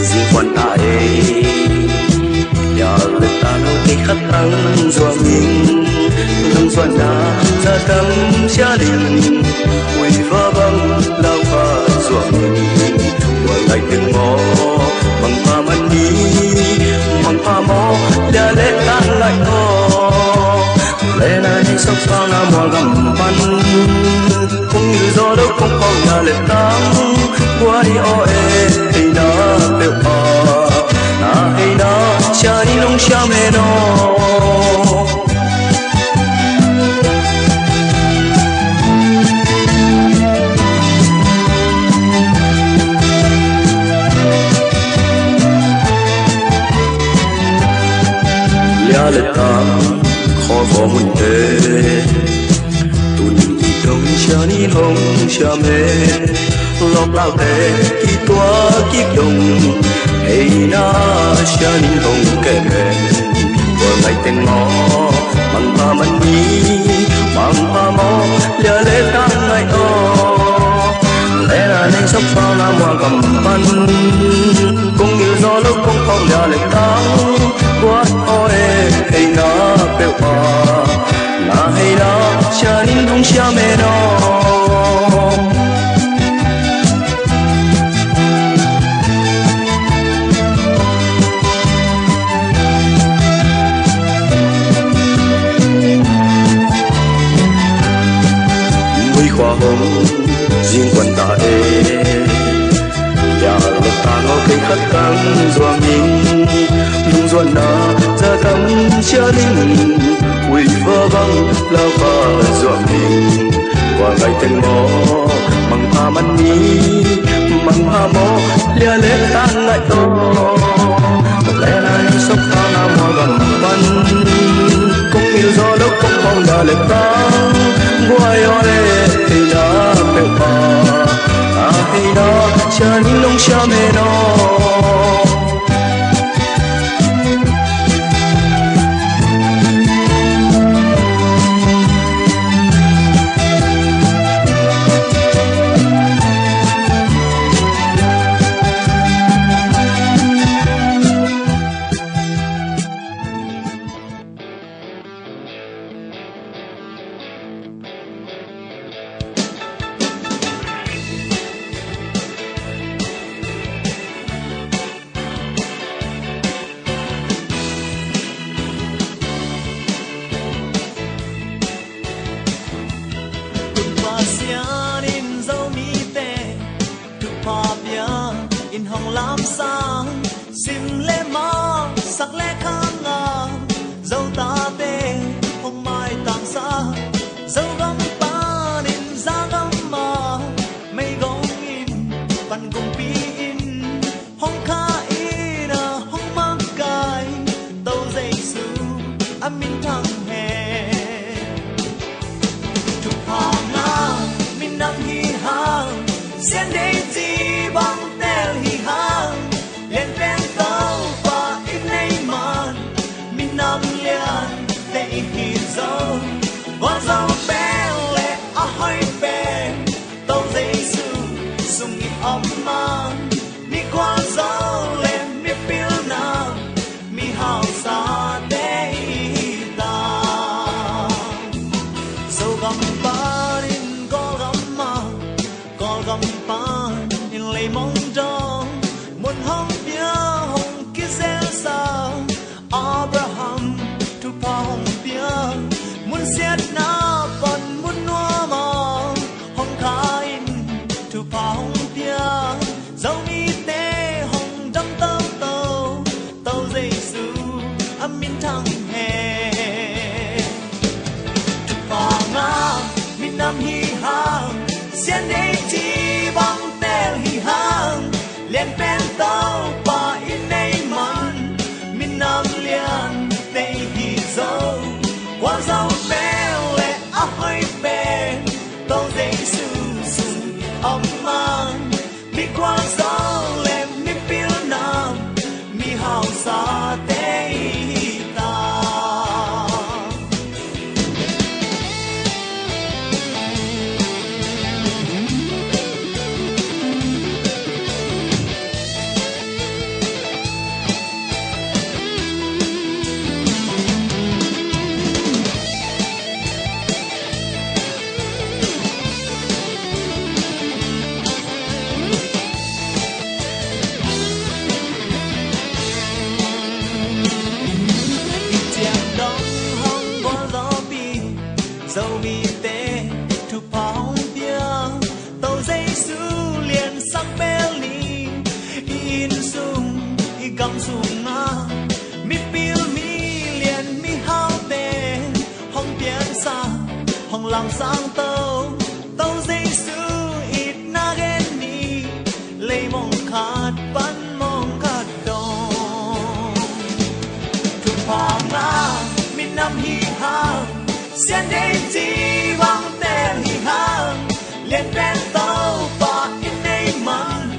riêng quan ta nhà lực ta nấu cây khát tăng doa mình lưng doan na ra tâm gia đình mùi hoa băng lao pha doa mình qua ngày từng mò bằng pha man đi bằng pha mò là lệ tan lại ho lệ này sắp sang na mùa gầm pan cũng như gió đâu không còn nhà lệ tăng qua đi o e hay na bèo na hay na cha đi nông cha mẹ nó lia lệ tăng khó vô mình tê tuần đi đông cha đi hồng cha mẹ lọc lao tê kỳ toa kiếp đồng hey na cha đi hồng kề qua ngày tên ngõ bằng pa man đi bằng pa mò lia lệ tăng ngày o lẽ là nên sắp sang năm hoa cầm pan cũng như gió lúc không phong lia lệ tăng qua ôi hey na bèo na hay na cha đi hồng cha mẹ nó hoa hồng riêng quan ta nhà lực ta ngó cây khát tăng doa mình lung doan na ra tâm cha đình quỳ vơ băng lao pha doa mình qua ngày tên mò bằng pha man đi bằng pha mò lia lệ tan lại to lẽ này sắp ta nam hoa gầm pan cũng yêu gió đâu không phong là lệ tăng qua yo lệ na bèo na hay na cha đi nông cha mẹ nó qua dấu bèo dầu mi tê thu phong bia tàu dây su liền sắc bé li in sung i gam sung na mi pil mi liền mi hao tê hong pian sa hong lang sang tàu tàu dây su ít na gen ni lấy mong khát ban mong khát đông thu phong na mi nam hi ha xiên đêm chi vang tên hi ha liên bên tàu và in đây man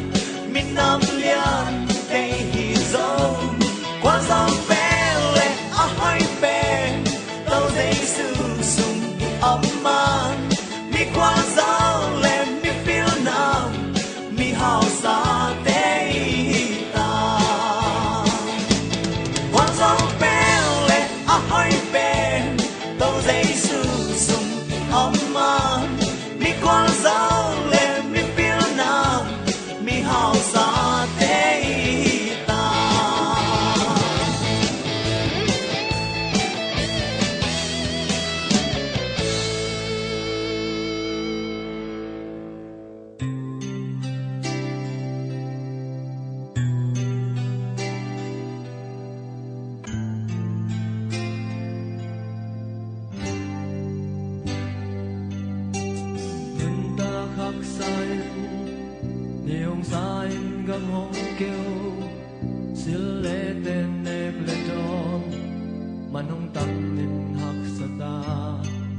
min nam liên đây hi dâu qua dòng bé lệ a hai bé tàu dây su sung ấm man mi qua dòng lệ mi phiêu nam mi hào xa tê ta qua dòng bé lệ a hai bé tàu dây su sung ấm man mi qua dòng lệ mi phiêu nam mi hào xa tê ta Niềm sai gầm hông kêu xin lệ tên nếp lệ tròn man hông tâm nên hắc sa ta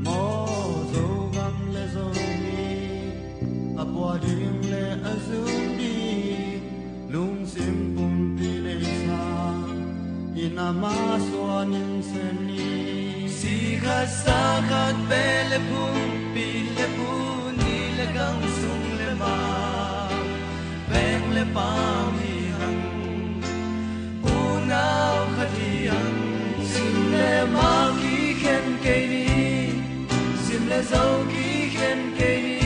mô dâu gầm lệ dâu mi apua điên lệ azul đi lung sim pum pi lệ sa inama suanin seni si khát sa khát bê lệ pum pi lệ pu ni lệ gang sung lệ ma beng le pa mi hang unao khatiang sim le ma ki khen ke ni sim le zau ki khen ke ni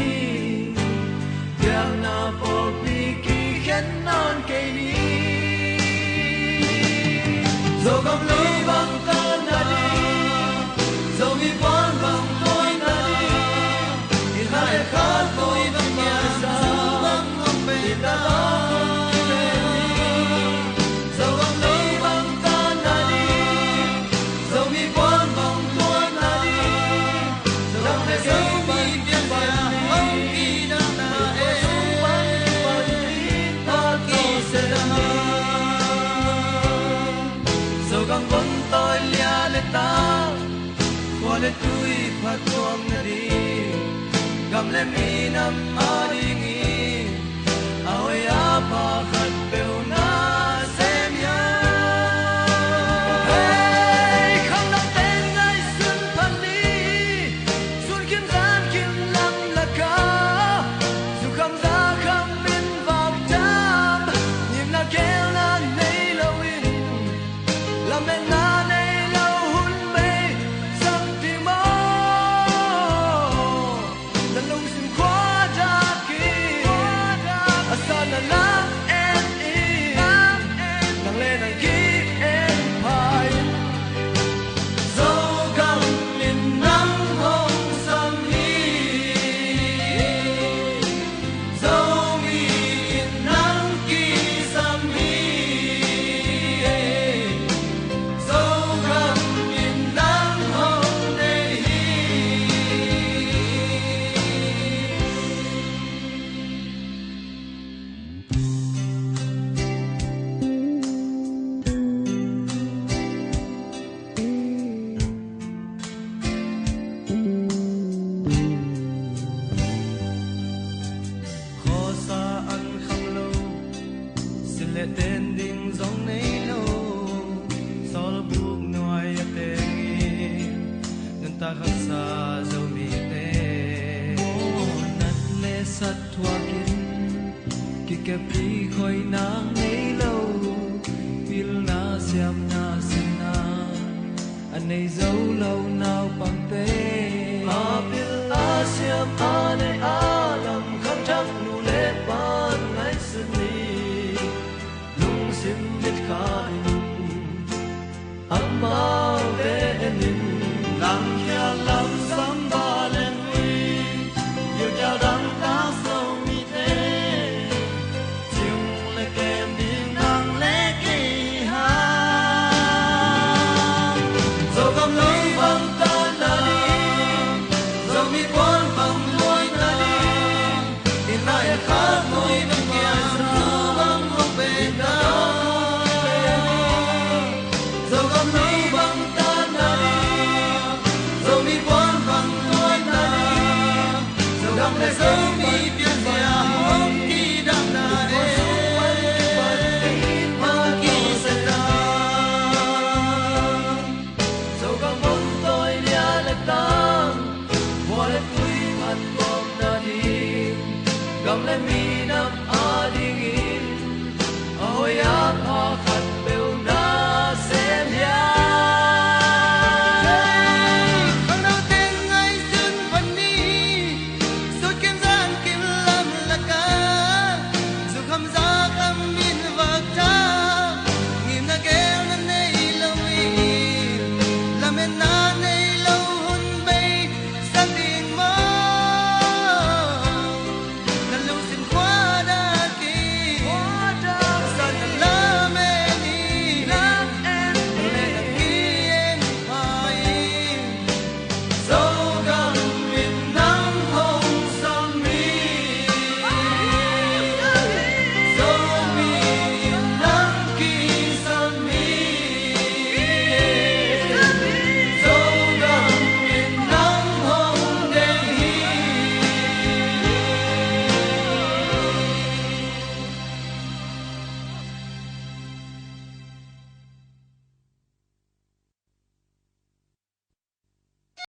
yang na po pi ki khen non ke ni zo gam lo bang ta na di zo mi pon bang toi na di in hai khat tôi bang ya sa ta lo về dầu gom lấy băng ta na đi dầu mi quan vòng tua na đi dầu để dầu mi viên vàng ông kỳ đang na e quan ta kỳ sẽ ra dầu gom vốn tôi lia lệ ta qua lệ tui phát quang na đi gam lệ mi nam a đi Awaya pakat peuna semya Hey khang nang ten ngai sun phali sun kim gian kim lam laka su kham za kham min vang jam nim na kel na nei lawin lam na nei law hun mei sam ti mo na lung sim kwa ja ki asana lang and in nang le nang ki and pai zo gam min nang hong sam hi zo mi nang ki sam hi zo gam min nang hong nei hi khó xa ăn không lâu xin lệ tên đình dòng nấy lâu sau là buộc ngoài tên nghi nên ta khắc xa dâu mi tê nát lệ sát thoa kín kì kẹp đi khói nắng nấy lâu pil na xem na xin na anh này dấu lâu nào bằng tê pil na xem anh này alam khăn trắng nu lệ ban ngay sân đi lung sim nít khai amma ve enin lam kia lam samba Come let me